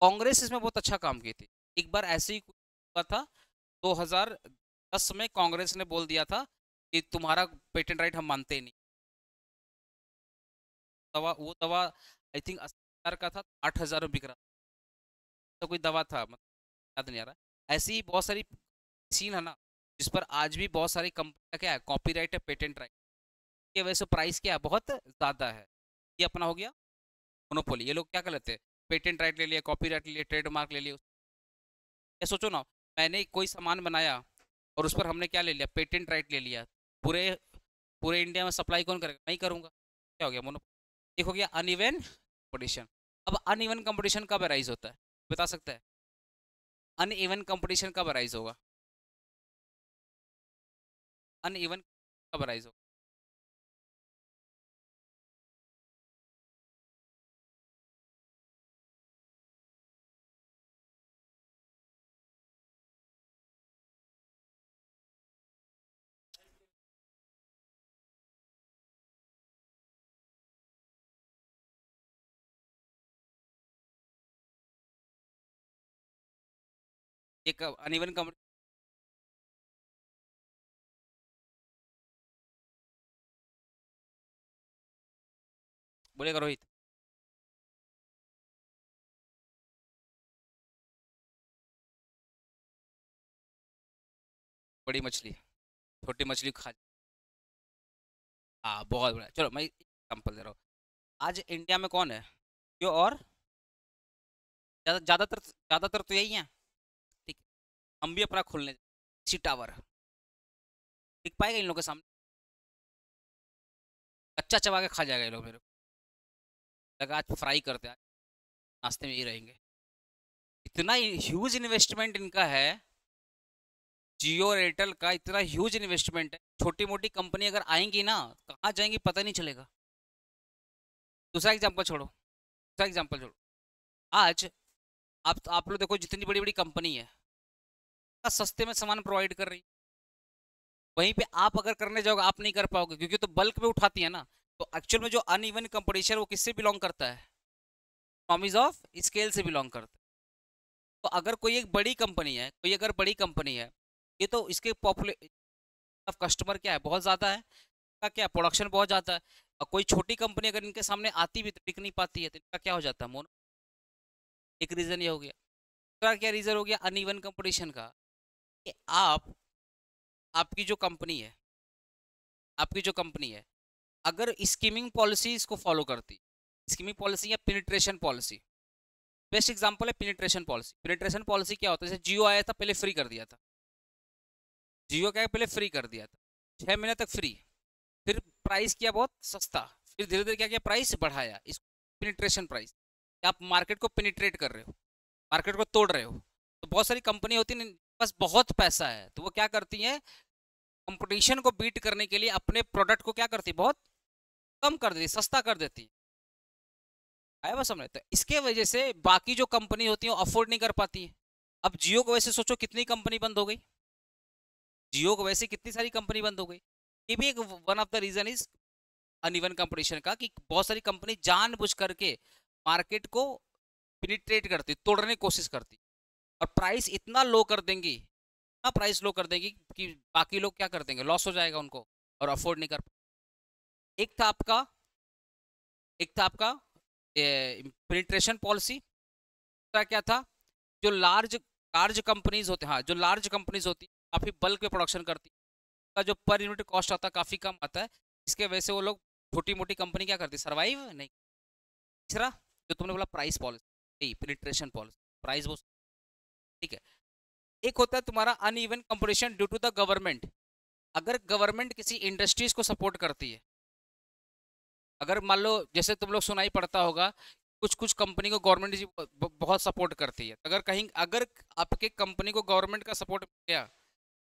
कांग्रेस इसमें बहुत अच्छा काम की थी। एक बार ऐसे ही हुआ था 2010 में, कांग्रेस ने बोल दिया था कि तुम्हारा पेटेंट राइट हम मानते ही नहीं। दवा, वो दवा आई थिंक 80,000 का था, 8,000 में बिक रहा, तो कोई दवा था, मतलब याद नहीं आ रहा। ऐसी ही बहुत सारी सीन है ना, जिस पर आज भी बहुत सारी कंपनी क्या है, कॉपीराइट है, पेटेंट राइट की वजह से प्राइस क्या है, बहुत ज़्यादा है। ये अपना हो गया मोनोपोली। ये लोग क्या कर लेते हैं, पेटेंट राइट ले लिया, कॉपीराइट ले लिया, ट्रेडमार्क ले लिया। ये सोचो ना, मैंने कोई सामान बनाया और उस पर हमने क्या ले लिया, पेटेंट राइट ले लिया, पूरे पूरे इंडिया में सप्लाई कौन करेगा, मैं ही करूँगा। क्या हो गया, मोनोपोली। एक हो गया अनइवन कंपटीशन। अब अनइवन कंपटीशन कब अराइज होता है, बता सकता है? अनइवन कंपटीशन कब अराइज होगा, अनइवन कब अराइज होगा? एक अनइवन कंपटीशन, बोलेगा रोहित। बड़ी मछली छोटी मछली को खा, हाँ बहुत बड़ा। चलो मैं एग्जाम्पल दे रहा हूँ। आज इंडिया में कौन है जो, और ज़्यादातर ज़्यादातर तो यही है, ठीक है। हम भी अपना खोलने सी टावर दिख पाएगा इन लोगों के सामने, कच्चा चबा के खा जाएगा ये लोग। मेरे को लगा आज फ्राई करते हैं, आज नाश्ते में ही रहेंगे। इतना ह्यूज इन्वेस्टमेंट इनका है, जियो और एयरटेल का इतना ह्यूज इन्वेस्टमेंट है। छोटी मोटी कंपनी अगर आएंगी ना, कहाँ जाएंगी पता नहीं चलेगा। दूसरा एग्जांपल छोड़ो, दूसरा एग्जांपल छोड़ो। आज आप लोग देखो, जितनी बड़ी बड़ी कंपनी है सस्ते में सामान प्रोवाइड कर रही, वहीं पे आप अगर करने जाओगे आप नहीं कर पाओगे, क्योंकि तो बल्क में उठाती है ना। तो एक्चुअल में जो अनइवन कंपटीशन वो किससे बिलोंग करता है, इकोनॉमीज ऑफ स्केल से बिलोंग करता है। तो अगर कोई एक बड़ी कंपनी है, कोई अगर बड़ी कंपनी है, ये तो इसके पॉपुलेशन ऑफ कस्टमर क्या है, बहुत ज़्यादा है, का क्या प्रोडक्शन बहुत ज़्यादा है। और कोई छोटी कंपनी अगर इनके सामने आती भी तो टिक नहीं पाती है, तो इनका क्या हो जाता है, मोनो। एक रीज़न ये हो गया। दूसरा क्या रीज़न हो गया अनइवन कंपटीशन का, कि आपकी जो कंपनी है, आपकी जो कंपनी है अगर स्कीमिंग पॉलिसीज को फॉलो करती, स्कीमिंग पॉलिसी या पेनिट्रेशन पॉलिसी, बेस्ट एग्जांपल है पेनिट्रेशन पॉलिसी। पेनिट्रेशन पॉलिसी क्या होता है, जैसे जियो आया था पहले फ्री कर दिया था, जियो क्या है, पहले फ्री कर दिया था, 6 महीने तक फ्री, फिर प्राइस किया बहुत सस्ता, फिर धीरे धीरे क्या किया, प्राइस बढ़ाया। इसको पेनिट्रेशन प्राइस, आप मार्केट को पेनिट्रेट कर रहे हो, मार्केट को तोड़ रहे हो। तो बहुत सारी कंपनी होती है बस बहुत पैसा है, तो वो क्या करती है, कंपटीशन को बीट करने के लिए अपने प्रोडक्ट को क्या करती है, बहुत कम कर देती, सस्ता कर देती। आया बस समझ, तो इसके वजह से बाकी जो कंपनी होती है अफोर्ड नहीं कर पाती है। अब जियो को वैसे सोचो कितनी कंपनी बंद हो गई, जियो को वैसे कितनी सारी कंपनी बंद हो गई। ये भी एक one of the reason is uneven competition का, कि बहुत सारी कंपनी जानबूझ करके मार्केट को पेनिट्रेट करती, तोड़ने की कोशिश करती, और प्राइस इतना लो कर देंगी, इतना प्राइस लो कर देंगी कि बाकी लोग क्या कर देंगे, लॉस हो जाएगा उनको, और अफोर्ड नहीं कर। एक था आपका एक था आपका पेनिट्रेशन पॉलिसी। दूसरा क्या था, जो लार्ज लार्ज कंपनीज होते हैं, हाँ जो लार्ज कंपनीज होती हैं काफ़ी बल्क में प्रोडक्शन करती है, का जो पर यूनिट कॉस्ट आता है काफ़ी कम आता है, इसके वजह से वो लोग छोटी मोटी कंपनी क्या करती है, सर्वाइव नहीं। तीसरा जो तुमने बोला price policy, penetration policy, price वो ठीक है। एक होता है तुम्हारा uneven competition due to the government. अगर गवर्नमेंट किसी इंडस्ट्रीज को सपोर्ट करती है, अगर मान लो जैसे तुम लोग सुनाई पड़ता होगा, कुछ कुछ कंपनी को गवर्नमेंट जी बहुत सपोर्ट करती है, अगर कहीं अगर आपके कंपनी को गवर्नमेंट का सपोर्ट मिल गया,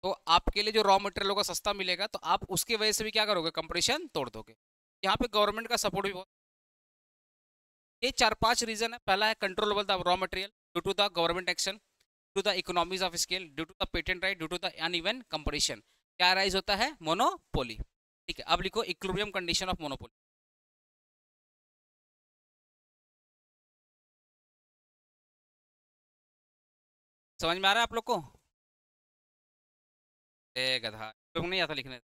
तो आपके लिए जो रॉ मटेरियल होगा सस्ता मिलेगा, तो आप उसकी वजह से भी क्या करोगे, कंपटीशन तोड़ दोगे। यहाँ पे गवर्नमेंट का सपोर्ट भी बहुत, ये 4-5 रीजन है। पहला है controllable the raw material due to the government action, due to the economies of scale, due to the patent right, due to the uneven competition. क्या राइज होता है? मोनोपोली। ठीक है, अब लिखो इक्विलिब्रियम कंडीशन ऑफ मोनोपोली। समझ में आ रहा है आप लोग को? गधा लोग नहीं आता लिखने।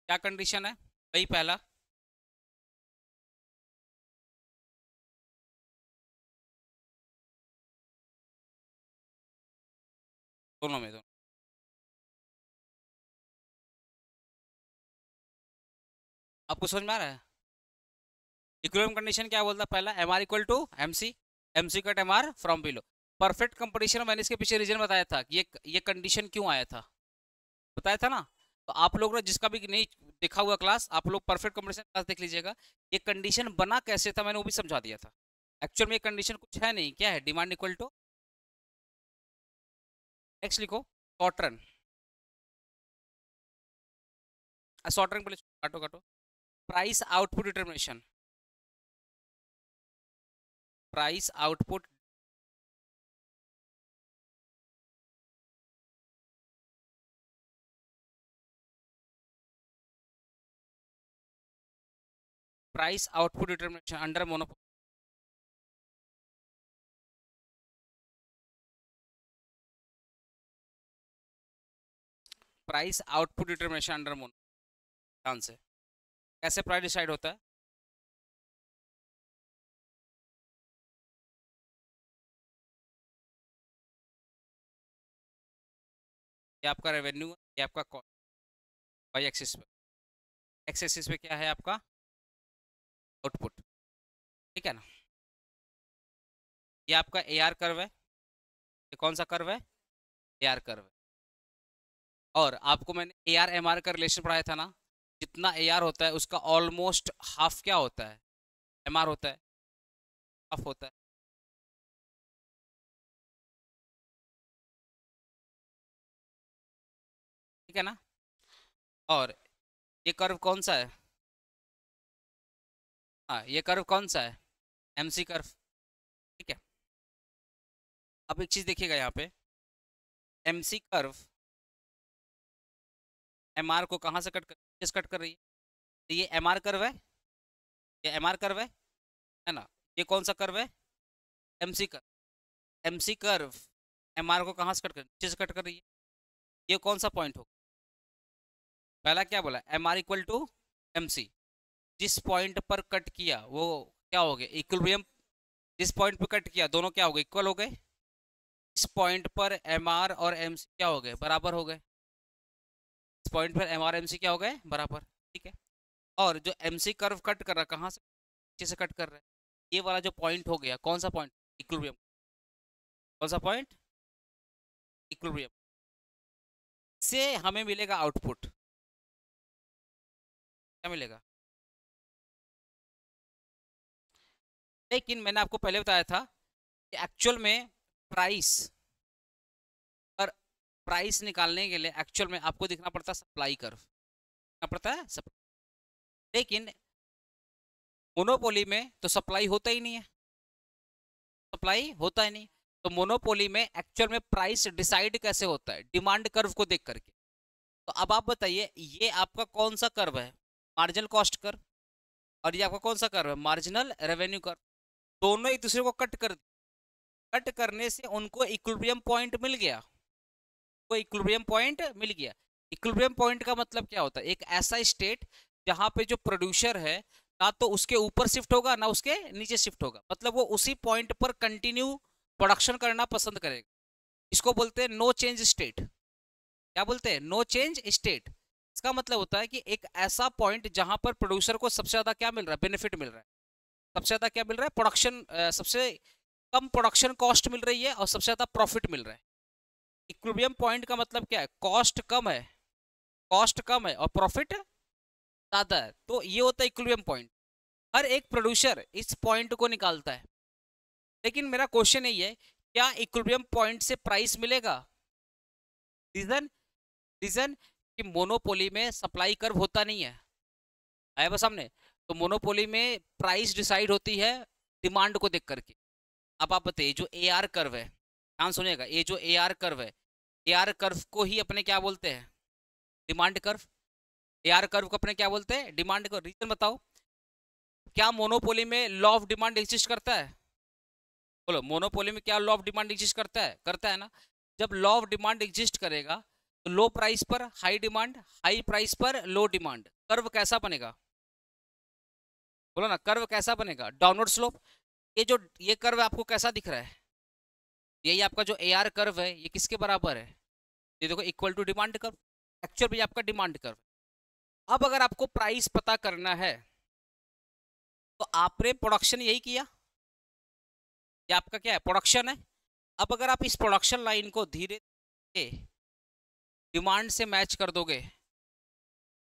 क्या कंडीशन है भाई? पहला दोनों में, दोनों। आपको समझ में आ रहा है? इक्विलिब्रियम कंडीशन क्या बोलता है? पहला M R equal to M C, M C cut M R from below. Perfect competition, मैंने इसके पीछे रीजन बताया था कि ये कंडीशन क्यों आया था, बताया था ना। तो आप लोग ने जिसका भी नहीं देखा हुआ क्लास, आप लोग परफेक्ट कंपटीशन क्लास देख लीजिएगा। ये कंडीशन बना कैसे था मैंने वो भी समझा दिया था। एक्चुअल में ये कंडीशन कुछ है नहीं, क्या है? डिमांड इक्वल टू, नेक्स्ट लिखो शॉर्ट रन, शॉर्ट रन पहले काटो काटो। Price output determination, price output, price output determination under monopoly. Price output determination under mono, ध्यान से कैसे प्राइस डिसाइड होता है? ये आपका रेवेन्यू है, ये आपका कॉस्ट, वाई एक्सिस पे, एक्स एक्सिस पे क्या है आपका? आउटपुट। ठीक है ना? ये आपका ए आर कर्व है, ये कौन सा कर्व है? ए आर कर्व है। और आपको मैंने ए आर एम आर का रिलेशन पढ़ाया था ना, जितना ए आर होता है उसका ऑलमोस्ट हाफ क्या होता है? एम आर होता है, हाफ होता है। ठीक है ना? और ये कर्व कौन सा है? हाँ, ये कर्व कौन सा है? M C curve. ठीक है, अब एक चीज देखिएगा यहाँ पे, M C curve M R को कहाँ से कट कर, किस कट कर रही है? तो ये एम आर कर्व है, ये एम आर कर्व है ना? ये कौन सा कर्व है? M C curve. M C curve M R को कहाँ से कट कर, नीचे से कट कर रही है। ये कौन सा पॉइंट होगा? पहला क्या बोला? M R equal to M C. जिस पॉइंट पर कट किया वो क्या हो गया? इक्विलिब्रियम। जिस पॉइंट पर कट किया दोनों क्या हो गए? इक्वल हो गए। इस पॉइंट पर एम आर और एम सी क्या हो गए? बराबर हो गए। इस पॉइंट पर एम आर एम सी क्या हो गए? बराबर। ठीक है, और जो एम सी कर्व कट कर रहा है कहाँ से? नीचे से कट कर रहा है। ये वाला जो पॉइंट हो गया कौन सा पॉइंट? इक्विलिब्रियम। कौन सा पॉइंट? इक्विलिब्रियम। से हमें मिलेगा आउटपुट। क्या मिलेगा? लेकिन मैंने आपको पहले बताया था कि एक्चुअल में प्राइस, पर प्राइस निकालने के लिए एक्चुअल में आपको दिखना पड़ता है सप्लाई कर्व, दिखना पड़ता है सप्लाई। लेकिन मोनोपोली में तो सप्लाई होता ही नहीं है, सप्लाई होता ही नहीं। तो मोनोपोली में एक्चुअल में प्राइस डिसाइड कैसे होता है? डिमांड कर्व को देख करके। तो अब आप बताइए, ये आपका कौन सा कर्व है? Marginal cost curve. और ये आपका कौन सा कर्व है? Marginal revenue curve. दोनों एक दूसरे को कट कर, कट करने से उनको इक्विलिब्रियम पॉइंट मिल गया, को इक्विलिब्रियम पॉइंट मिल गया। इक्विलिब्रियम पॉइंट का मतलब क्या होता है? एक ऐसा स्टेट जहां पे जो प्रोड्यूसर है ना तो उसके ऊपर शिफ्ट होगा ना उसके नीचे शिफ्ट होगा, मतलब वो उसी पॉइंट पर कंटिन्यू प्रोडक्शन करना पसंद करेगा। इसको बोलते हैं नो चेंज स्टेट। क्या बोलते हैं? No change state. इसका मतलब होता है कि एक ऐसा पॉइंट जहां पर प्रोड्यूसर को सबसे ज्यादा क्या मिल रहा है? बेनिफिट मिल रहा है। सबसे ज्यादा क्या मिल रहा है? प्रोडक्शन, सबसे कम प्रोडक्शन कॉस्ट मिल रही है और सबसे ज्यादा प्रॉफिट मिल रहा है। इक्विलिब्रियम पॉइंट का मतलब क्या है? कॉस्ट कम है, कॉस्ट कम है और प्रॉफिट ज्यादा है, तो ये होता है इक्विलिब्रियम पॉइंट। हर एक प्रोड्यूसर इस पॉइंट को निकालता है, लेकिन मेरा क्वेश्चन यही है, क्या इक्विलिब्रियम पॉइंट से प्राइस मिलेगा? रीजन, रीजन कि मोनोपोली में सप्लाई कर्व होता नहीं है, आया बस सामने। तो मोनोपोली में प्राइस डिसाइड होती है डिमांड को देख करके। अब आप बताइए, जो ए आर कर्व है, ध्यान सुनिएगा, ये जो ए आर कर्व है, ए आर कर्व को ही अपने क्या बोलते हैं? Demand curve. A R curve को अपने क्या बोलते हैं? Demand curve. रीजन बताओ, क्या मोनोपोली में लॉ ऑफ डिमांड एग्जिस्ट करता है? बोलो, मोनोपोली में क्या लॉ ऑफ डिमांड एग्जिस्ट करता है? करता है ना। जब लॉ ऑफ डिमांड एग्जिस्ट करेगा तो लो प्राइस पर हाई डिमांड, हाई प्राइस पर लो डिमांड, कर्व कैसा बनेगा? बोलो ना, कर्व कैसा बनेगा? Downward slope. ये कर्व आपको कैसा दिख रहा है? यही आपका जो ए आर कर्व है, ये किसके बराबर है? ये देखो, equal to demand curve. Actual में आपका डिमांड कर्व। अब अगर आपको प्राइस पता करना है तो आपने प्रोडक्शन यही किया, ये आपका क्या है? प्रोडक्शन है। अब अगर आप इस प्रोडक्शन लाइन को धीरे धीरे डिमांड से मैच कर दोगे,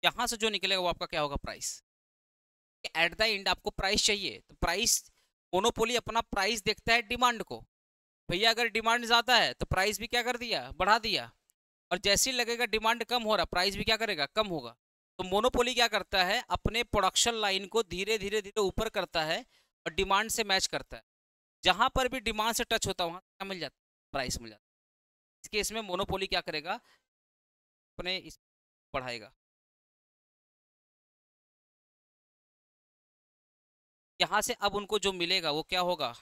यहां से जो निकलेगा वो आपका क्या होगा? प्राइस। एट द एंड आपको प्राइस चाहिए, तो प्राइस, मोनोपोली अपना प्राइस देखता है डिमांड को। भैया अगर डिमांड ज्यादा है तो प्राइस भी क्या कर दिया? बढ़ा दिया। और जैसे ही लगेगा डिमांड कम हो रहा, प्राइस भी क्या करेगा? कम होगा। तो मोनोपोली क्या करता है? अपने प्रोडक्शन लाइन को धीरे धीरे धीरे ऊपर करता है और डिमांड से मैच करता है। जहां पर भी डिमांड से टच होता है वहां क्या मिल जाता है? प्राइस मिल जाता है। इस केस में मोनोपोली क्या करेगा? अपने इस बढ़ाएगा। यहां से अब उनको जो मिलेगा वो क्या होगा?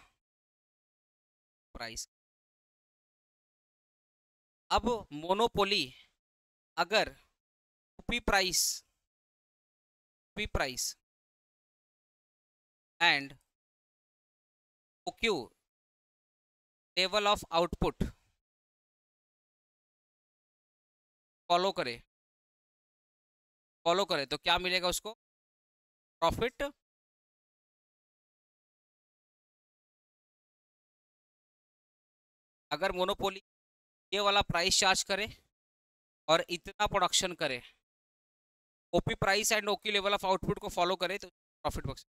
प्राइस। अब मोनोपोली अगर P price, P price and OQ level of output follow करे, फॉलो करे तो क्या मिलेगा उसको? प्रॉफिट। अगर मोनोपोली ये वाला प्राइस चार्ज करे और इतना प्रोडक्शन करे, OP price and OQ level of output को फॉलो करे, तो प्रॉफिट बक्स।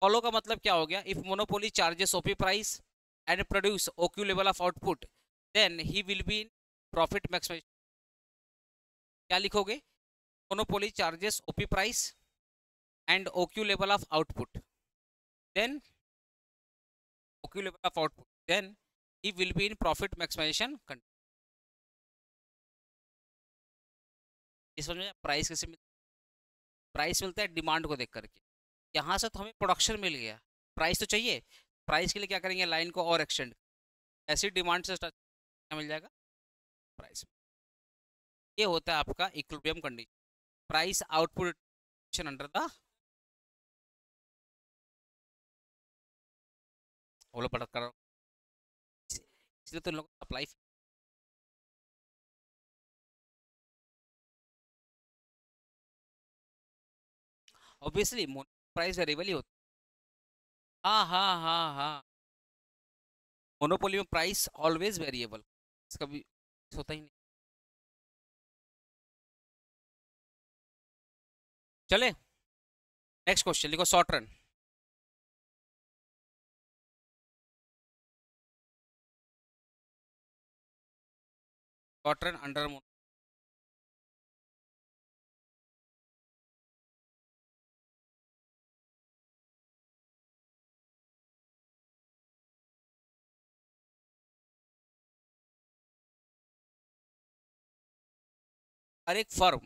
फॉलो का मतलब क्या हो गया? If monopoly charges OP price and produce OQ level of output, then he will be in profit maximisation. क्या लिखोगे? Monopoly charges OP price and OQ level of output, then OQ level of output, then he will be in profit maximization condition। इस समझ में? प्राइस कैसे मिलता है? प्राइस मिलता है डिमांड को देख करके। यहाँ से तो हमें प्रोडक्शन मिल गया, प्राइस तो चाहिए। प्राइस के लिए क्या करेंगे? लाइन को और एक्सटेंड, ऐसी डिमांड से क्या मिल जाएगा? प्राइस। ये होता है आपका equilibrium condition, price output under the वो पढ़ कर, इसलिए तो लोग सप्लाई। ऑब्वियसली प्राइस वेरिएबल ही होता है। हाँ हाँ हाँ हाँ, मोनोपोली में प्राइस ऑलवेज वेरिएबल, इसका भी होता ही नहीं। चले नेक्स्ट क्वेश्चन लिखो, short run. Short run under mono. हर एक फर्म,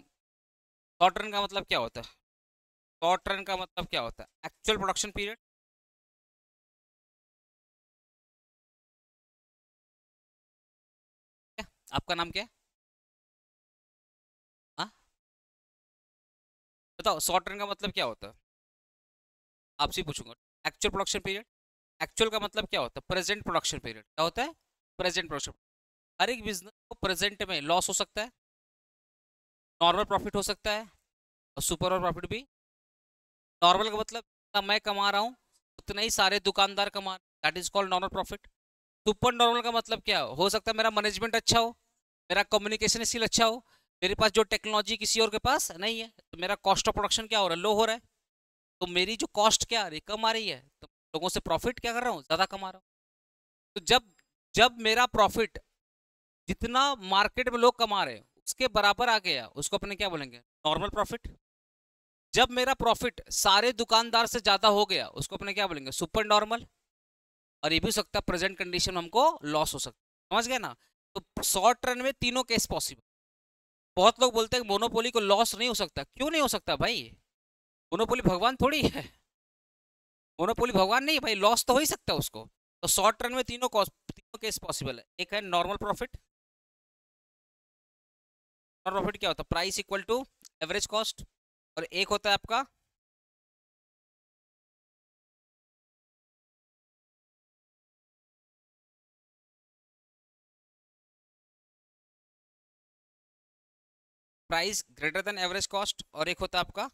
शॉर्ट रन का मतलब क्या होता है? शॉर्ट रन का मतलब क्या होता है? Actual production period. आपका नाम क्या है? हाँ, बताओ, शॉर्ट रन का मतलब क्या होता है? आपसे पूछूंगा। Actual production period. एक्चुअल का मतलब क्या होता है? Present production period. क्या होता है? Present production. हर एक बिजनेस को प्रेजेंट में लॉस हो सकता है, नॉर्मल प्रॉफिट हो सकता है, और सुपर और प्रॉफिट भी। नॉर्मल का मतलब जितना मैं कमा रहा हूँ उतना ही सारे दुकानदार कमा रहे, that is called normal profit. Super normal का मतलब क्या हो सकता है? मेरा मैनेजमेंट अच्छा हो, मेरा कम्युनिकेशन स्किल अच्छा हो, मेरे पास जो टेक्नोलॉजी किसी और के पास नहीं है, तो मेरा कॉस्ट ऑफ प्रोडक्शन क्या हो रहा है? लो हो रहा है। तो मेरी जो कॉस्ट क्या आ रही कम आ रही है, तो लोगों से प्रॉफिट क्या कर रहा हूँ, ज़्यादा कमा रहा हूँ। तो जब जब मेरा प्रॉफिट जितना मार्केट में लोग कमा रहे हैं उसके बराबर आ गया, उसको अपने क्या बोलेंगे, नॉर्मल प्रॉफिट। जब मेरा प्रॉफिट सारे दुकानदार से ज्यादा हो गया उसको अपने क्या बोलेंगे, सुपर नॉर्मल। और ये भी हो सकता है प्रेजेंट कंडीशन में हमको लॉस हो सकता है, समझ गए ना। तो शॉर्ट रन में तीनों केस पॉसिबल। बहुत लोग बोलते हैं मोनोपोली को लॉस नहीं हो सकता, क्यों नहीं हो सकता भाई, मोनोपोली भगवान थोड़ी है। मोनोपोली भगवान नहीं है भाई, लॉस तो हो ही सकता है उसको। तो शॉर्ट रन में तीनों केस पॉसिबल है। एक है नॉर्मल प्रॉफिट। नॉर्मल प्रॉफिट क्या होता है, price equal to average cost. और एक होता है आपका price greater than average cost, और एक होता है आपका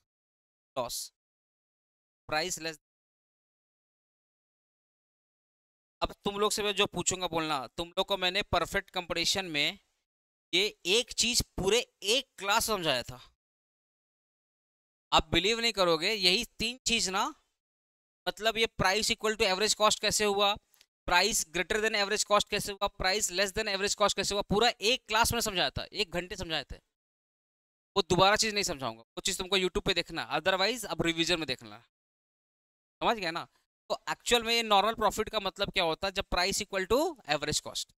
लॉस, प्राइस लेस। अब तुम लोग से मैं जो पूछूंगा बोलना, तुम लोग को मैंने परफेक्ट कंपटीशन में ये एक चीज पूरे एक क्लास समझाया था। आप बिलीव नहीं करोगे, यही तीन चीज ना, मतलब ये price equal to average cost कैसे हुआ, price greater than average cost कैसे हुआ, price less than average cost कैसे हुआ, पूरा एक क्लास में समझाया था, 1 घंटे समझाए थे। वो दोबारा चीज नहीं समझाऊंगा, वो चीज तुमको यूट्यूब पे देखना, अदरवाइज अब रिवीजन में देखना। समझ गया ना। तो एक्चुअल में ये नॉर्मल प्रॉफिट का मतलब क्या होता है, जब price equal to average cost.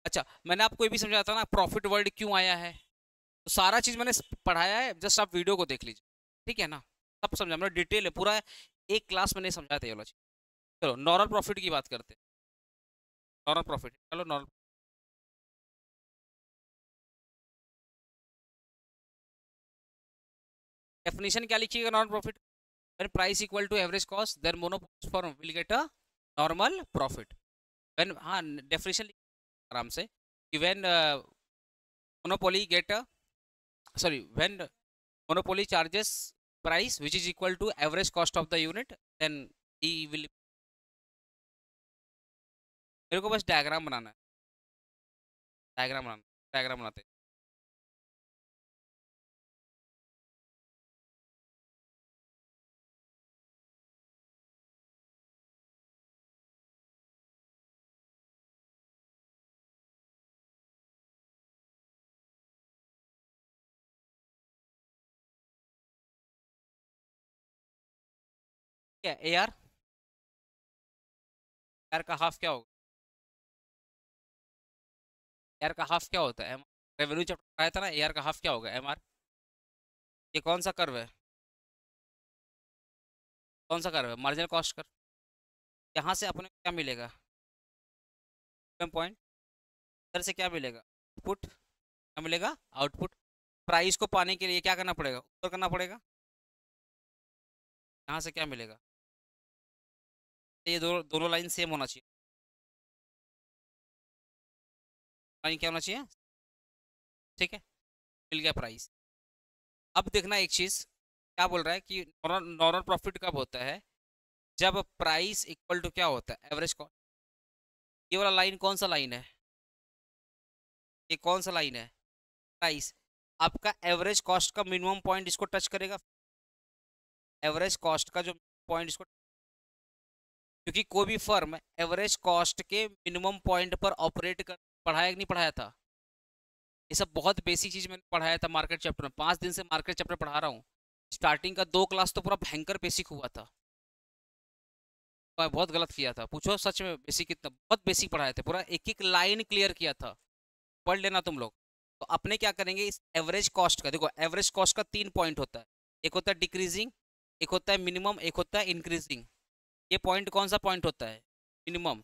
अच्छा, मैंने आपको ये भी समझाया था ना प्रॉफिट वर्ड क्यों आया है, तो सारा चीज मैंने पढ़ाया है, जस्ट आप वीडियो को देख लीजिए, ठीक है ना। सब समझा मैंने, डिटेल है पूरा, एक क्लास में नहीं समझाया था ये वाला चीज। चलो नॉर्मल प्रॉफिट की बात करते हैं। नॉर्मल प्रॉफिट, चलो नॉर्मल डेफिनेशन क्या लिखिएगा normal profit. When price equal to average cost then monopoly firm will get a normal profit. When, हाँ डेफिनेशन आराम से, कि when monopoly get a, sorry, when monopoly charges price which is equal to average cost of the unit, then he will, मेरे को बस डायग्राम बनाना है, डायग्राम बनाना, डायग्राम बनाते हैं। क्या ए आर, आर का हाफ क्या होगा, आर का हाफ क्या होता है, रेवेन्यू चैप्टर आया था ना, ए आर का हाफ क्या होगा, एम आर। ये कौन सा कर्व है, कौन सा कर्व है, मार्जिनल कॉस्ट कर्व। यहाँ से अपने को क्या मिलेगा, पॉइंट, इधर से क्या मिलेगा, आउटपुट, क्या मिलेगा आउटपुट। प्राइस को पाने के लिए क्या करना पड़ेगा, ऊपर करना पड़ेगा। यहाँ से क्या मिलेगा, ये दोनों लाइन सेम होना चाहिए, लाइन क्या होना चाहिए, ठीक है। मिल गया प्राइस। अब देखना एक चीज, क्या बोल रहा है कि नॉर्मल प्रॉफिट कब होता है, जब प्राइस इक्वल टू क्या होता है, एवरेज कॉस्ट। ये वाला लाइन कौन सा लाइन है, ये कौन सा लाइन है, प्राइस। आपका एवरेज कॉस्ट का मिनिमम पॉइंट इसको टच करेगा, एवरेज कॉस्ट का जो पॉइंट इसको, क्योंकि कोई भी फर्म एवरेज कॉस्ट के मिनिमम पॉइंट पर ऑपरेट कर, पढ़ाया कि नहीं पढ़ाया था। ये सब बहुत बेसिक चीज मैंने पढ़ाया था मार्केट चैप्टर में, 5 दिन से मार्केट चैप्टर पढ़ा रहा हूँ। स्टार्टिंग का 2 क्लास तो पूरा भयंकर बेसिक हुआ था, मैं बहुत गलत किया था, पूछो सच में बेसिक कितना, बहुत बेसिक पढ़ाए थे, पूरा एक एक लाइन क्लियर किया था, पढ़ लेना तुम लोग। तो अपने क्या करेंगे, इस एवरेज कॉस्ट का देखो, एवरेज कॉस्ट का 3 पॉइंट होता है, एक होता है डिक्रीजिंग, एक होता है मिनिमम, एक होता है इंक्रीजिंग। ये पॉइंट कौन सा पॉइंट होता है, मिनिमम।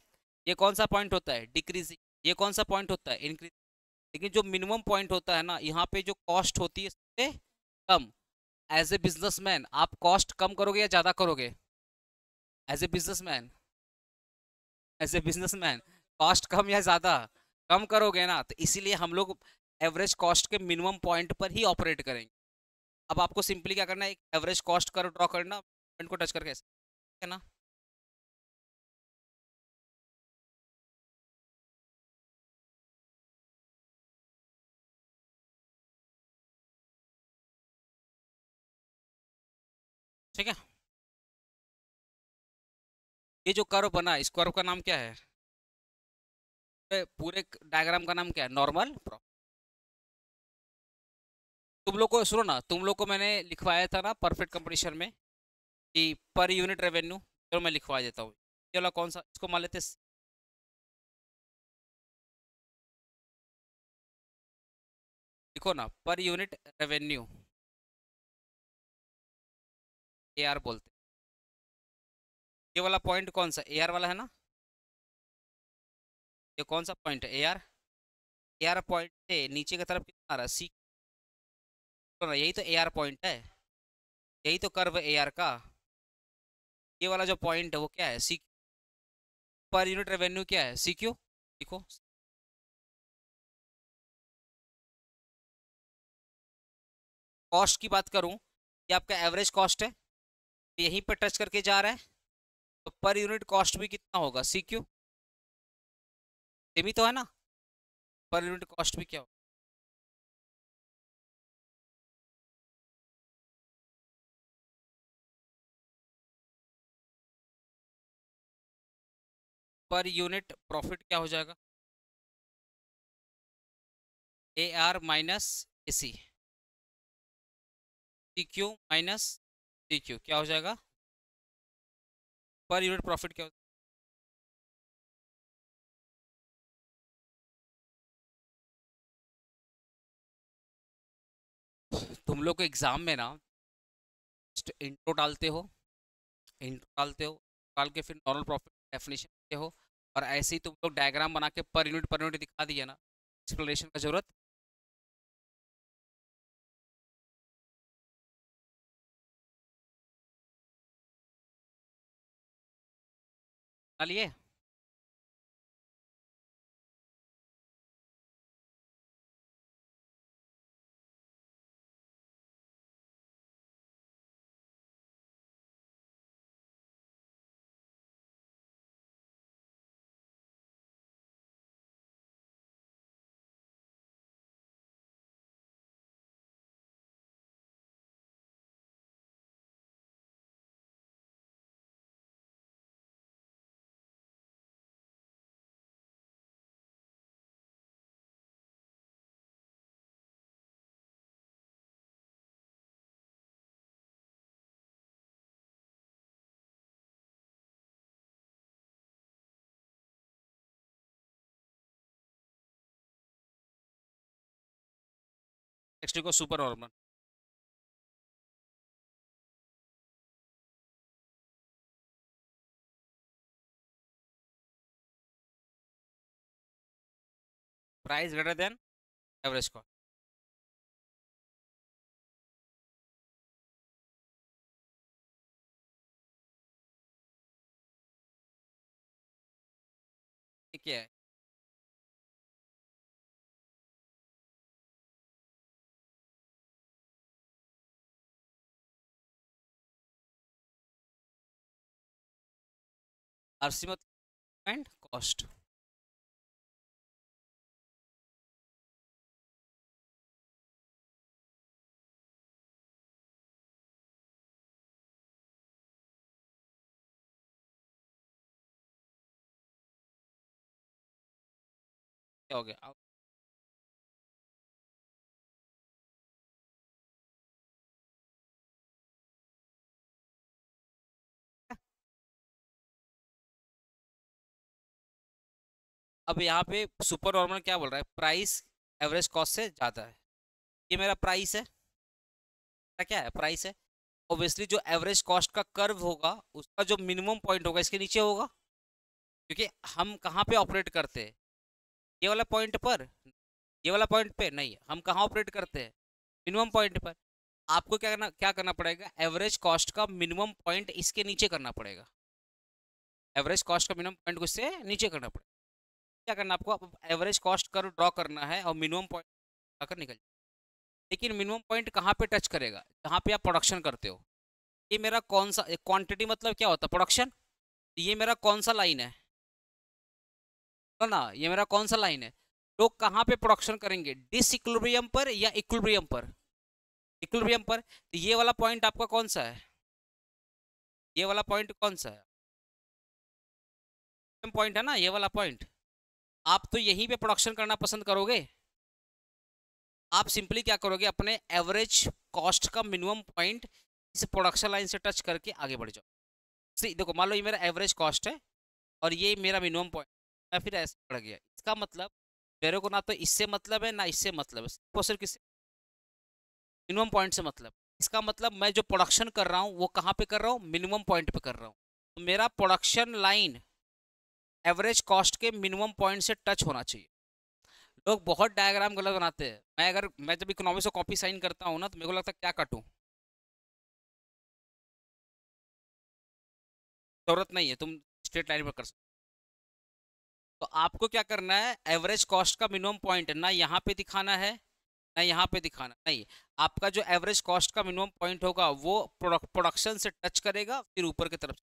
ये कौन सा पॉइंट होता है, डिक्रीजिंग। ये कौन सा पॉइंट होता है, इंक्रीज। लेकिन जो मिनिमम पॉइंट होता है ना, यहाँ पे जो कॉस्ट होती है सबसे कम। एज ए बिजनेसमैन आप कॉस्ट कम करोगे या ज़्यादा करोगे, as a businessman, as a businessman cost कम या ज़्यादा, कम करोगे ना, तो इसीलिए हम लोग एवरेज कॉस्ट के मिनिमम पॉइंट पर ही ऑपरेट करेंगे। अब आपको सिंपली क्या करना है, एक एवरेज कॉस्ट कर्व ड्रॉ करना, पॉइंट को टच करके ऐसे, है ना। ठीक है, ये जो कर्व बना इस कर्व का नाम क्या है? पूरे डायग्राम का नाम क्या है? नॉर्मल। तुम लोग को सुनो ना, तुम लोग को मैंने लिखवाया था ना परफेक्ट कंपटीशन में कि पर यूनिट रेवेन्यू। चलो मैं लिखवा देता हूँ। ये वाला कौन सा, इसको मान लेते लिखो ना, per unit revenue, A R बोलते हैं। ये वाला पॉइंट कौन सा, ए आर वाला है ना? ये कौन सा पॉइंट है, A R? A R point से नीचे की तरफ कितना आ रहा है, सी? यही तो ए आर पॉइंट है, यही तो कर्व ए आर का। ये वाला जो पॉइंट है वो क्या है, सी। पर यूनिट रेवेन्यू क्या है, सी क्यू। देखो, कॉस्ट की बात करूं, ये आपका एवरेज कॉस्ट है, यहीं पर टच करके जा रहा है, तो पर यूनिट कॉस्ट भी कितना होगा, सी क्यू। सेम ही तो है ना? पर यूनिट कॉस्ट भी क्या होगा? पर यूनिट प्रॉफिट क्या हो जाएगा, A R minus A C, C Q minus C Q, क्या हो जाएगा? पर यूनिट प्रॉफिट क्या होता? तुम लोग को एग्जाम में ना इंट्रो डालते हो, इंट्रो डालते हो, डाल के फिर नॉर्मल प्रॉफिट डेफिनेशन देते हो, और ऐसे ही तुम लोग डायग्राम बना के पर यूनिट दिखा दिया ना, एक्सप्लेनेशन का जरूरत डालिए। नेक्स्ट को super normal. Price greater than average cost. क्या है? आरसी मतलब एंड कॉस्ट। क्या हो गया अब? अब यहाँ पे सुपर नॉर्मल क्या बोल रहा है, प्राइस एवरेज कॉस्ट से ज्यादा है। ये मेरा प्राइस है, मेरा क्या है, प्राइस है। ऑब्वियसली जो एवरेज कॉस्ट का कर्व होगा उसका जो मिनिमम पॉइंट होगा इसके नीचे होगा, क्योंकि हम कहाँ पे ऑपरेट करते हैं, ये वाला पॉइंट पर। ये वाला पॉइंट पे नहीं, हम कहाँ ऑपरेट करते हैं, मिनिमम पॉइंट पर। आपको क्या करना पड़ेगा, एवरेज कॉस्ट का मिनिमम पॉइंट इसके नीचे करना पड़ेगा, एवरेज कॉस्ट का मिनिमम पॉइंट उससे नीचे करना पड़ेगा। क्या करना आपको, एवरेज कॉस्ट कर्व ड्रॉ करना है और मिनिमम पॉइंट आकर निकल। लेकिन मिनिमम पॉइंट कहाँ पे टच करेगा, जहाँ पे आप प्रोडक्शन करते हो। ये मेरा कौन सा क्वांटिटी, मतलब क्या होता है प्रोडक्शन। ये मेरा कौन सा लाइन है, तो ना ये मेरा कौन सा लाइन है, लोग कहाँ पे प्रोडक्शन करेंगे, डिस इक्विलिब्रियम पर या इक्विलिब्रियम पर, इक्विलिब्रियम पर। तो ये वाला पॉइंट आपका कौन सा है, ये वाला पॉइंट कौन सा है, पॉइंट है ना ये वाला पॉइंट, आप तो यहीं पे प्रोडक्शन करना पसंद करोगे। आप सिंपली क्या करोगे, अपने एवरेज कॉस्ट का मिनिमम पॉइंट इस प्रोडक्शन लाइन से टच करके आगे बढ़ जाओ। सी देखो, मान लो ये मेरा एवरेज कॉस्ट है और ये मेरा मिनिमम पॉइंट, मैं फिर ऐसे बढ़ गया, इसका मतलब मेरे को ना तो इससे मतलब है ना इससे मतलब है, सिर्फ और सिर्फ किससे, मिनिमम पॉइंट से मतलब। इसका मतलब मैं जो प्रोडक्शन कर रहा हूँ वो कहाँ पे कर रहा हूँ, मिनिमम पॉइंट पे कर रहा हूँ। तो मेरा प्रोडक्शन लाइन एवरेज कॉस्ट के मिनिमम पॉइंट से टच होना चाहिए। लोग बहुत डायग्राम गलत बनाते हैं। मैं जब इकोनॉमिक्स को कॉपी साइन करता हूँ ना, तो मेरे को लगता है क्या काटूं, जरूरत नहीं है, तुम स्ट्रेट लाइन में कर सकते हो। तो आपको क्या करना है, एवरेज कॉस्ट का मिनिमम पॉइंट ना यहाँ पे दिखाना है ना यहाँ पे दिखाना नहीं। आपका जो एवरेज कॉस्ट का मिनिमम पॉइंट होगा वो प्रोडक्शन से टच करेगा फिर ऊपर की तरफ।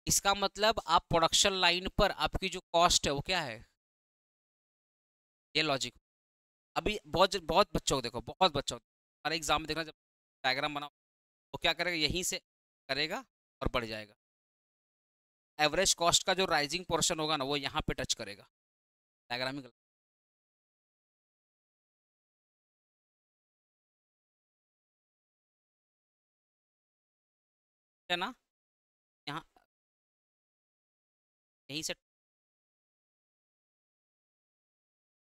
इसका मतलब आप प्रोडक्शन लाइन पर आपकी जो कॉस्ट है वो क्या है, ये लॉजिक। अभी बहुत बहुत बच्चों को देखो, बहुत बच्चों को हमारे एग्जाम में देखना, जब डायग्राम बनाओ वो क्या करेगा, यहीं से करेगा और बढ़ जाएगा। एवरेज कॉस्ट का जो राइजिंग पोर्शन होगा ना वो यहाँ पे टच करेगा, डायग्राम ही गलत है ना। यहाँ यहीं से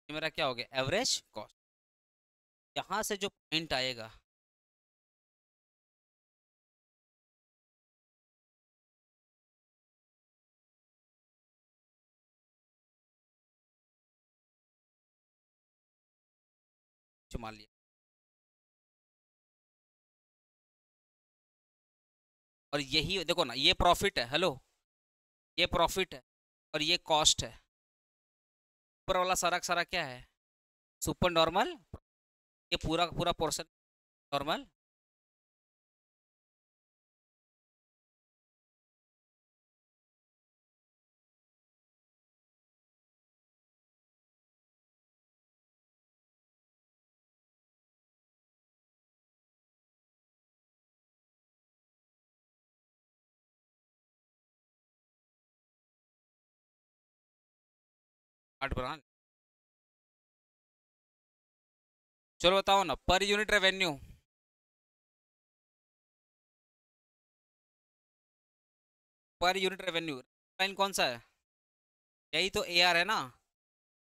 ये मेरा क्या हो गया, एवरेज कॉस्ट। यहाँ से जो पॉइंट आएगा, जो मान लिया, और यही देखो ना, ये प्रॉफिट है, हेलो, ये प्रॉफिट है और ये कॉस्ट है। ऊपर वाला सारा का सारा क्या है, सुपर नॉर्मल, ये पूरा का पूरा पोर्शन नॉर्मल। आठ बना, चलो बताओ ना, per unit revenue, per unit revenue line कौन सा है, यही तो ए आर है ना।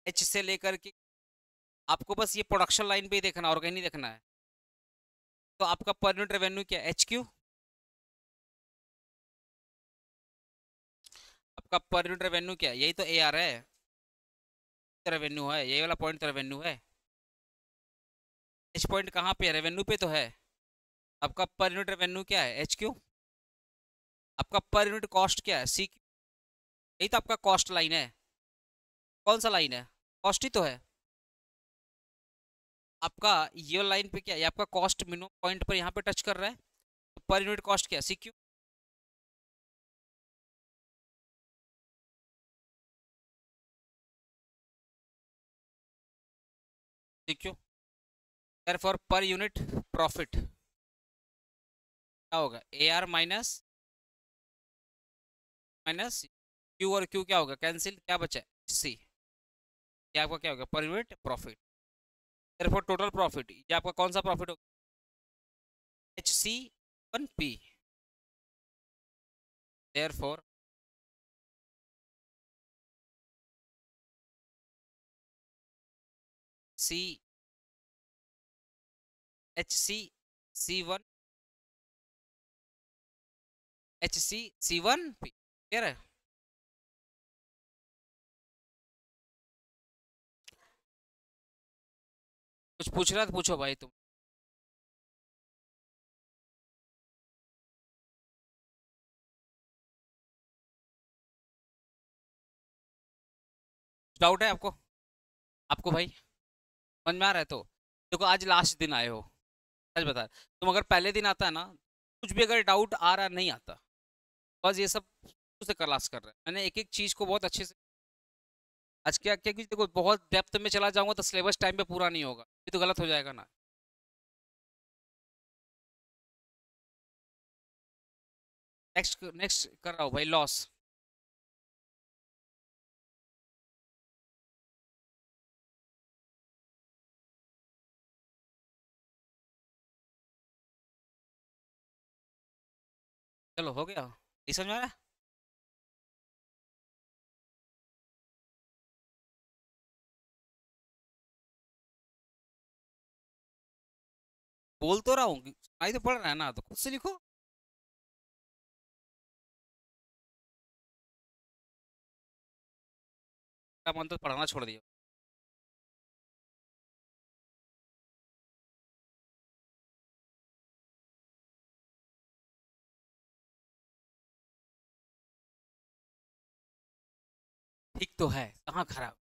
एच से लेकर के आपको बस ये प्रोडक्शन लाइन पे ही देखना और कहीं नहीं देखना है। तो आपका पर यूनिट रेवेन्यू क्या है, एच क्यू। आपका पर यूनिट रेवेन्यू क्या है, यही तो ए आर है, रेवेन्यू है, यही वाला पॉइंट तो रेवेन्यू है। एच पॉइंट कहाँ पे है, रेवेन्यू पे तो है। आपका पर यूनिट रेवेन्यू क्या है, एच क्यू। आपका पर यूनिट कॉस्ट क्या है, सी क्यू। यही तो आपका कॉस्ट लाइन है। कौन सा लाइन है, कॉस्ट ही तो है आपका। ये लाइन पे क्या है, ये आपका कॉस्ट मिनिमम पॉइंट पर यहाँ पे टच कर रहा है, तो पर यूनिट कॉस्ट क्या है, C Q. C Q, therefore per unit profit क्या होगा, A R minus minus Q, और क्यू क्या होगा, कैंसिल, क्या बचा है, सी। ये आपका क्या होगा, per unit profit. Therefore total profit, ये आपका कौन सा प्रॉफिट होगा, H C one P. Therefore C, H C C one, H C C one P, clear है। कुछ पूछ रहा तो पूछो भाई तुम। डाउट है आपको, आपको भाई समझ में आ रहा है तो। देखो आज लास्ट दिन आए हो, सच बता, तुम अगर पहले दिन आता है ना, कुछ भी अगर डाउट आ रहा नहीं आता, बस ये सब से क्लास कर रहे हैं, मैंने एक एक चीज को बहुत अच्छे से। आज क्या क्या, क्योंकि देखो बहुत डेप्थ में चला जाऊंगा तो सिलेबस टाइम पे पूरा नहीं होगा, ये तो गलत हो जाएगा ना। नेक्स्ट नेक्स्ट कर रहा हूँ भाई, लॉस। चलो हो गया, नहीं समझ में आया? बोल तो रहा हूँ, सुनाई तो पड़ रहा है ना, तो खुद से लिखो। क्या मन तो पढ़ाना छोड़ दिया। ठीक तो है, कहाँ खराब?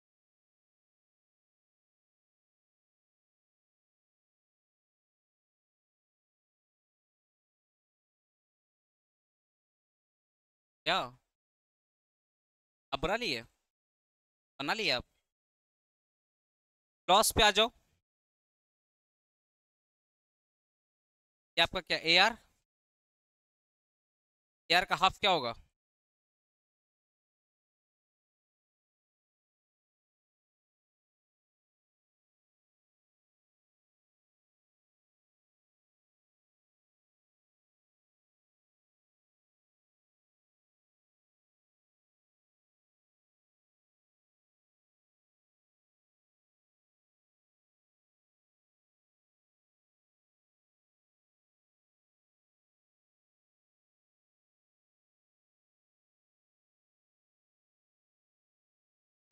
क्या? अब बना लिए? बना लिए आप? लॉस पे आ जाओ। ये आपका क्या, ए आर? ए आर का हाफ क्या होगा?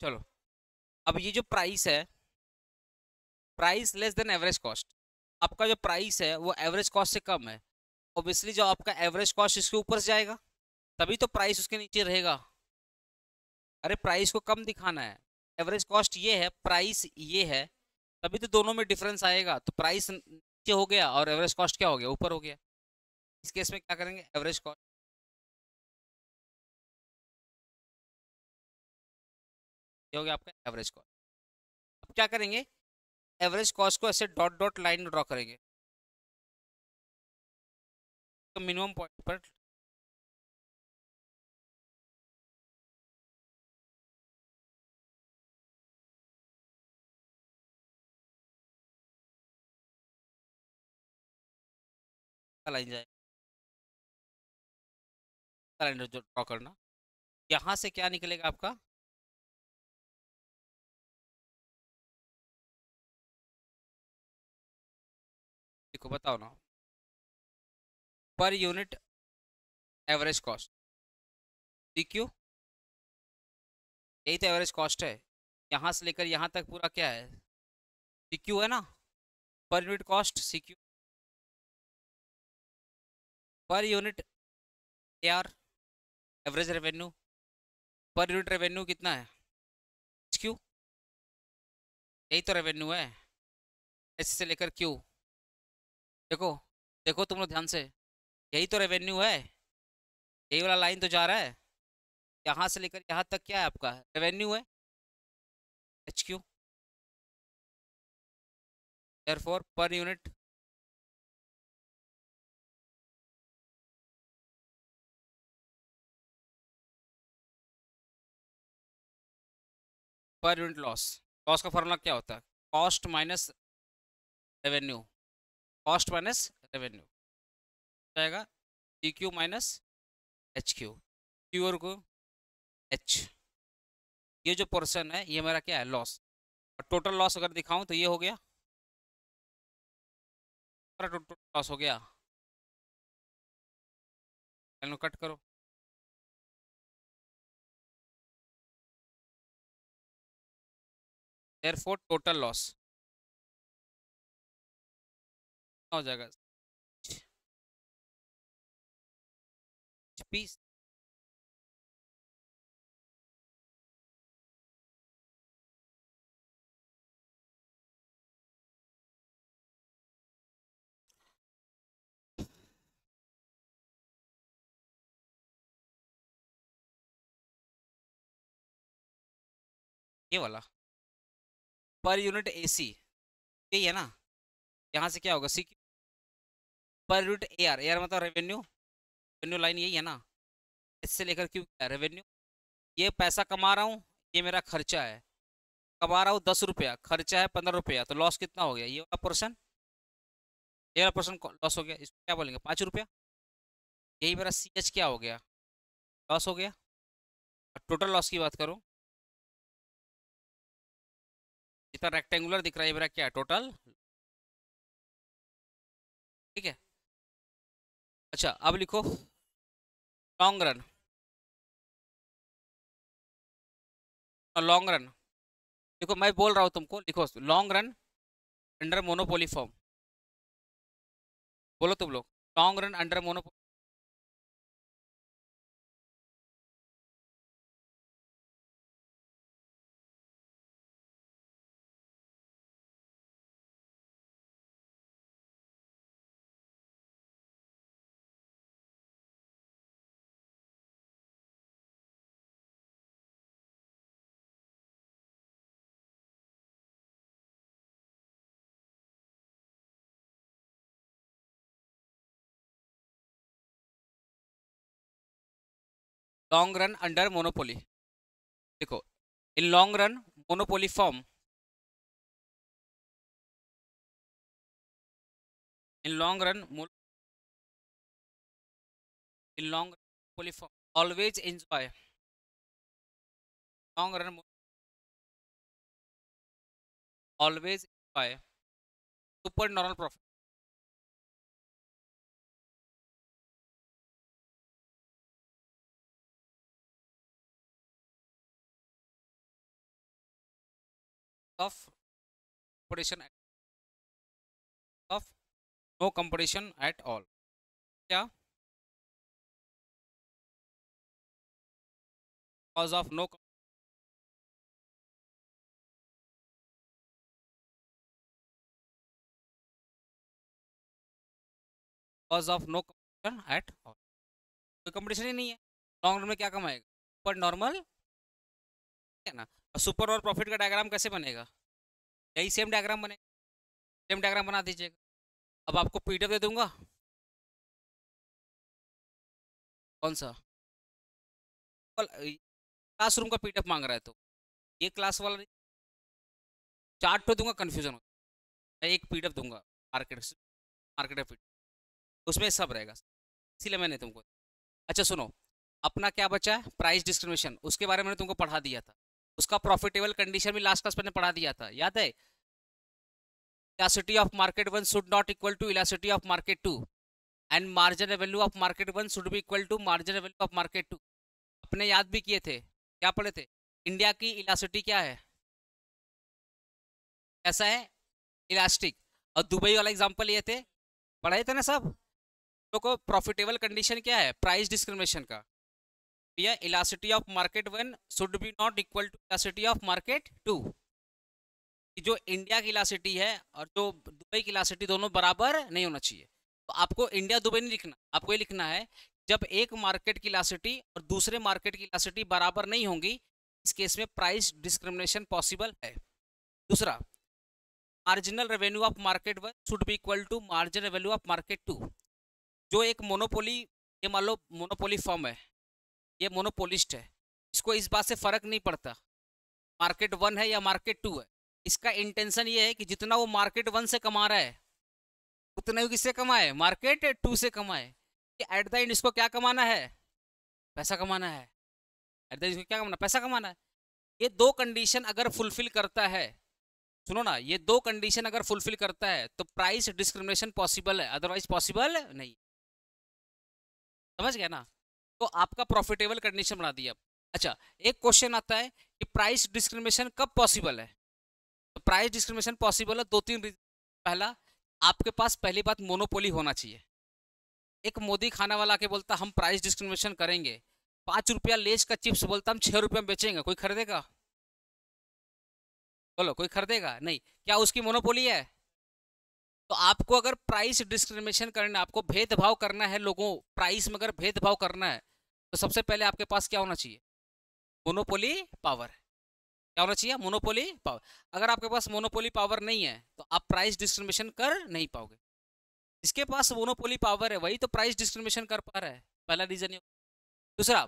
चलो, अब ये जो प्राइस है, price less than average cost, आपका जो प्राइस है वो एवरेज कॉस्ट से कम है। ऑब्वियसली जो आपका एवरेज कॉस्ट इसके ऊपर से जाएगा, तभी तो प्राइस उसके नीचे रहेगा। अरे प्राइस को कम दिखाना है, एवरेज कॉस्ट ये है, प्राइस ये है, तभी तो दोनों में डिफरेंस आएगा। तो प्राइस नीचे हो गया और एवरेज कॉस्ट क्या हो गया, ऊपर हो गया। इस केस में क्या करेंगे, एवरेज कॉस्ट, ये हो गया आपका एवरेज कॉस्ट। अब क्या करेंगे, एवरेज कॉस्ट को ऐसे डॉट डॉट लाइन ड्रॉ करेंगे, तो मिनिमम पॉइंट पर लाइन जाएगा, लाइन जो ड्रॉ करना, यहाँ से क्या निकलेगा आपका, देखो बताओ ना, per unit average cost, DQ, यही तो एवरेज कॉस्ट है। यहाँ से लेकर यहाँ तक पूरा क्या है, CQ है ना, per unit cost CQ, per unit AR, average revenue, per unit revenue कितना है, HQ, यही तो रेवेन्यू है, S से लेकर Q। देखो, देखो तुम लोग ध्यान से, यही तो रेवेन्यू है, यही वाला लाइन तो जा रहा है, यहाँ से लेकर यहाँ तक क्या है आपका, रेवेन्यू है, HQ। Therefore per unit, per unit loss, loss का फॉर्मूला क्या होता है, cost minus revenue, cost minus revenue जाएगा, DQ माइनस HQ, Q और को H, ये जो पोर्शन है ये मेरा क्या है, लॉस। और टोटल लॉस अगर दिखाऊं तो ये हो गया, टोटल लॉस हो गया, चलो कट करो, देयरफॉर टोटल लॉस हो जाएगा, पीस। ये वाला पर यूनिट AC, यही है ना, यहाँ से क्या होगा, CQ, पर यूनिट AR, मतलब रेवेन्यू, रेवेन्यू लाइन यही है ना, इससे लेकर क्यों क्या रेवेन्यू, ये पैसा कमा रहा हूँ, ये मेरा खर्चा है, कमा रहा हूँ 10 रुपया, खर्चा है 15 रुपया, तो लॉस कितना हो गया, ये वाला पोर्शन, ये वाला पोर्शन लॉस हो गया, इसको क्या बोलेंगे, 5 रुपया, यही मेरा सी एच क्या हो गया, लॉस हो गया। टोटल लॉस की बात करूँ, जितना रेक्टेंगुलर दिख रहा है ये मेरा क्या है, टोटल। ठीक है। अच्छा अब लिखो लॉन्ग रन। लॉन्ग रन, देखो मैं बोल रहा हूँ तुमको, लिखो long run under monopoly form. बोलो तुम लोग, long run under monopoly. Long run under monopoly, देखो in long run monopoly form, in long run in long monopoly form always enjoy, long run always enjoy super normal profit of competition, of no competition at all. क्या, cause of no, cause of no competition at all, कोई कंपटीशन ही नहीं है, लॉन्ग रन में क्या कमाएगा, सुपर नॉर्मल है ना। और सुपर और प्रॉफिट का डायग्राम कैसे बनेगा, यही सेम डायग्राम बनेगा, सेम डायग्राम बना दीजिएगा। अब आपको पीडीएफ दे दूंगा, कौन सा क्लासरूम का पीडीएफ मांग रहा है, तो ये क्लास वाला चार्ट पे दूंगा, कंफ्यूजन हो, मैं एक पीडीएफ दूंगा मार्केट, मार्केट पीडीएफ, उसमें सब रहेगा, इसीलिए मैंने तुमको। अच्छा सुनो, अपना क्या बचा है, प्राइस डिस्क्रिमिनेशन, उसके बारे में मैंने तुमको पढ़ा दिया था, उसका प्रॉफिटेबल कंडीशन भी लास्ट क्लास में पढ़ा दिया था, याद है। Elasticity of market one should not equal to elasticity of market two, and margin value of market one should be equal to margin value of market two. अपने याद भी किए थे, क्या पढ़े थे, इंडिया की इलास्टिसिटी क्या है, कैसा है, इलास्टिक। और दुबई वाला एग्जांपल ये थे, पढ़ाए थे ना सब लोग को। प्रॉफिटेबल कंडीशन क्या है, प्राइस डिस्क्रिमिनेशन का, भैया elasticity of market one should be not equal to elasticity of market two. जो इंडिया की इलास्टिसिटी है और जो दुबई की इलास्टिसिटी दोनों बराबर नहीं होना चाहिए। तो आपको इंडिया दुबई नहीं लिखना, आपको ये लिखना है जब एक मार्केट की इलास्टिसिटी और दूसरे मार्केट की इलास्टिसिटी बराबर नहीं होंगी, इस केस में प्राइस डिस्क्रिमिनेशन पॉसिबल है। दूसरा, marginal revenue of market one should be equal to marginal value of market two. जो एक मोनोपोली, ये मान लो मोनोपोली फर्म है, ये मोनोपोलिस्ट है, इसको इस बात से फर्क नहीं पड़ता मार्केट वन है या मार्केट टू है। इसका इंटेंशन ये है कि जितना वो मार्केट वन से कमा रहा है उतना ही किससे कमाए, मार्केट टू से कमाए। एट द एंड इसको क्या कमाना है, पैसा कमाना है। एट द एंड इसको क्या कमाना, पैसा कमाना है। ये दो कंडीशन अगर फुलफिल करता है, सुनो ना, ये दो कंडीशन अगर फुलफिल करता है तो प्राइस डिस्क्रिमिनेशन पॉसिबल है, अदरवाइज पॉसिबल नहीं। समझ गया ना। तो आपका प्रॉफिटेबल कंडीशन बना दिया। अच्छा, एक क्वेश्चन आता है कि प्राइस डिस्क्रिमिनेशन कब पॉसिबल है। तो प्राइस डिस्क्रिमिनेशन पॉसिबल है दो तीन रीजन। पहला, आपके पास पहली बात मोनोपोली होना चाहिए। एक मोदी खाना वाला के बोलता हम प्राइस डिस्क्रिमिनेशन करेंगे, 5 रुपया लेस का चिप्स बोलता हम 6 रुपये में बेचेंगे, कोई खरीदेगा, बोलो कोई खरीदेगा नहीं, क्या उसकी मोनोपोली है। तो आपको अगर प्राइस डिस्क्रिमिनेशन करना, आपको भेदभाव करना है लोगों, प्राइस में अगर भेदभाव करना है, तो सबसे पहले आपके पास क्या होना चाहिए, मोनोपोली पावर। क्या होना चाहिए, मोनोपोली पावर। अगर आपके पास मोनोपोली पावर नहीं है तो आप प्राइस डिस्क्रिमिनेशन कर नहीं पाओगे। जिसके पास मोनोपोली पावर है वही तो प्राइस डिस्क्रिमिनेशन कर पा रहा है, पहला रीजन ये। दूसरा,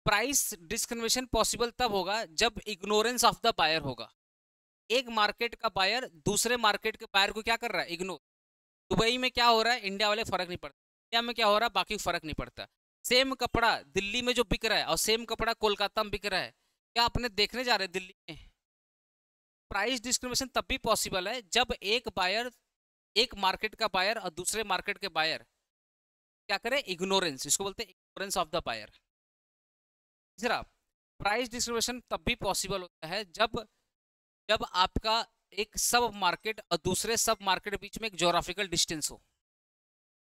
प्राइस डिस्क्रिमिनेशन पॉसिबल तब होगा जब इग्नोरेंस ऑफ द बायर होगा। एक मार्केट का बायर दूसरे मार्केट के बायर को क्या कर रहा है, इग्नोर। दुबई में क्या हो रहा है, इंडिया वाले फर्क नहीं पड़ता, इंडिया में क्या हो रहा है बाकी फर्क नहीं पड़ता। सेम कपड़ा दिल्ली में जो बिक रहा है और सेम कपड़ा कोलकाता में बिक रहा है, क्या अपने देखने जा रहे हैं दिल्ली में? प्राइस डिस्क्रिमिनेशन तब भी पॉसिबल है जब एक बायर, एक मार्केट का बायर और दूसरे मार्केट के बायर क्या करे, इग्नोरेंस, इसको बोलते हैं इग्नोरेंस ऑफ द बायर। तीसरा, प्राइस डिस्क्रिमिनेशन तब भी पॉसिबल होता है जब जब आपका एक सब मार्केट और दूसरे सब मार्केट के बीच में एक ज्योग्राफिकल डिस्टेंस हो।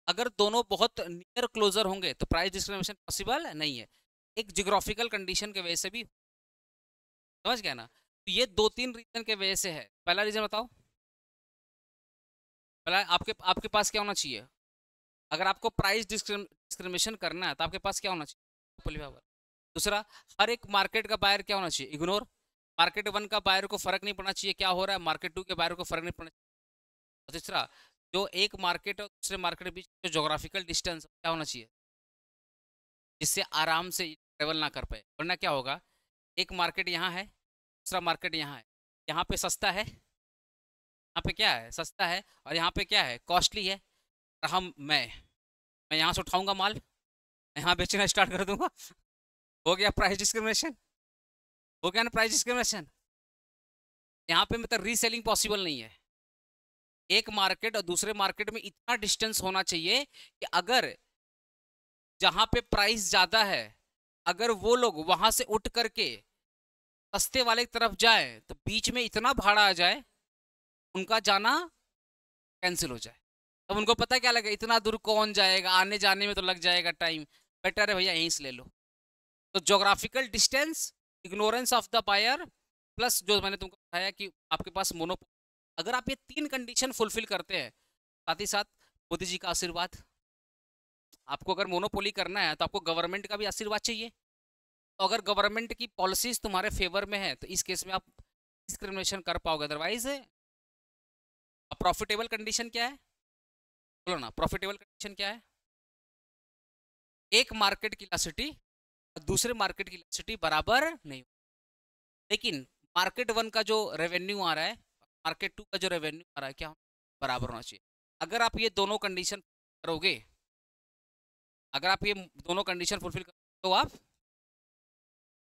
अगर दोनों बहुत नियर क्लोजर होंगे तो प्राइस डिस्क्रिमिनेशन पॉसिबल नहीं है, एक जियोग्राफिकल कंडीशन के वजह से भी। समझ गया ना? तो ये दो तीन रीजन के वजह से है। पहला रीजन बताओ, पहला आपके आपके पास क्या होना चाहिए? अगर आपको प्राइस डिस्क्रिमिनेशन करना है तो आपके पास क्या होना चाहिए? दूसरा, हर एक मार्केट का बायर क्या होना चाहिए? इग्नोर। मार्केट वन का बायर को फर्क नहीं पड़ना चाहिए क्या हो रहा है, मार्केट टू के बायर को फर्क नहीं पड़ना चाहिए। और तीसरा, जो एक मार्केट और दूसरे मार्केट के बीच जो जोग्राफिकल डिस्टेंस क्या होना चाहिए, जिससे आराम से ट्रेवल ना कर पाए। वरना क्या होगा, एक मार्केट यहाँ है, दूसरा मार्केट यहाँ है, यहाँ पे सस्ता है, यहाँ पे क्या है, सस्ता है, और यहाँ पे क्या है, कॉस्टली है। और मैं यहाँ से उठाऊंगा माल, यहाँ बेचना स्टार्ट कर दूंगा। हो गया प्राइस डिस्क्रिमिनेशन, हो गया ना प्राइस डिस्क्रिमिनेशन। यहाँ पे मतलब रीसेलिंग पॉसिबल नहीं है। एक मार्केट और दूसरे मार्केट में इतना डिस्टेंस होना चाहिए कि अगर जहां पे प्राइस ज्यादा है, अगर वो लोग वहां से उठ करके सस्ते वाले की तरफ जाए तो बीच में इतना भाड़ा आ जाए, उनका जाना कैंसिल हो जाए। अब उनको पता क्या लगे, इतना दूर कौन जाएगा, आने जाने में तो लग जाएगा टाइम, बेटर है भैया यहीं से ले लो। तो geographical distance, ignorance of the buyer, plus जो मैंने तुमको बताया कि आपके पास मोनोपोली, अगर आप ये तीन कंडीशन फुलफिल करते हैं, साथ ही साथ मोदी जी का आशीर्वाद। आपको अगर मोनोपोली करना है तो आपको गवर्नमेंट का भी आशीर्वाद चाहिए। तो अगर गवर्नमेंट की पॉलिसीज तुम्हारे फेवर में है तो इस केस में आप डिस्क्रिमिनेशन कर पाओगे, अदरवाइज प्रॉफिटेबल कंडीशन क्या है, बोलो ना, प्रॉफिटेबल कंडीशन क्या है? एक मार्केट की इलास्टिसिटी दूसरे मार्केट की इलास्टिसिटी बराबर नहीं, लेकिन मार्केट वन का जो रेवेन्यू आ रहा है, मार्केट टू का जो रेवेन्यू आ रहा है, क्या बराबर होना चाहिए। अगर आप ये दोनों कंडीशन करोगे, अगर आप ये दोनों कंडीशन फुलफिल करोगे तो आप,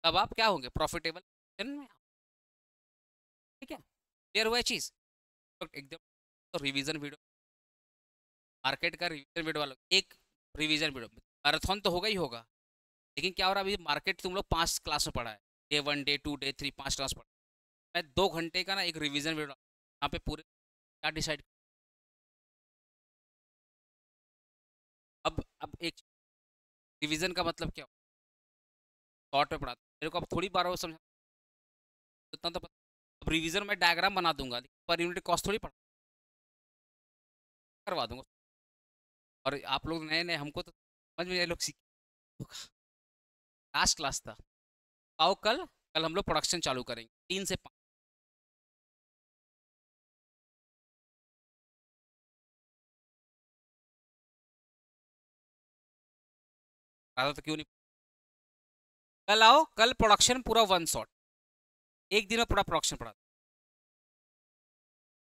तब आप क्या होंगे, प्रॉफिटेबल में। ठीक है, क्लियर हुआ चीज? तो एकदम, तो रिवीजन वीडियो, मार्केट का रिवीजन वीडियो वाला एक रिवीजन वीडियो, मैराथन तो होगा ही होगा, लेकिन क्या हो रहा है, अभी मार्केट तुम लोग 5 क्लास में पढ़ा है, डे 1 डे 2 डे 3 5 क्लास पढ़ा। मैं 2 घंटे का ना एक रिवीजन वीडियो यहाँ पे पूरे क्या डिसाइड। अब एक रिवीजन का मतलब क्या, शॉर्ट में पढ़ाता मेरे को, अब थोड़ी बार वो समझ उतना तो पता। अब रिवीजन में डायग्राम बना दूंगा, पर यूनिट कॉस्ट थोड़ी पढ़ा करवा दूंगा। और आप लोग नए नए, हमको तो समझ में ये लोग सीख, लास्ट क्लास था। आओ कल, कल हम लोग प्रोडक्शन चालू करेंगे 3 से 5। ज़्यादा तो क्यों नहीं, कल आओ, कल प्रोडक्शन पूरा 1 शॉट, एक दिन में पूरा प्रोडक्शन पढ़ा।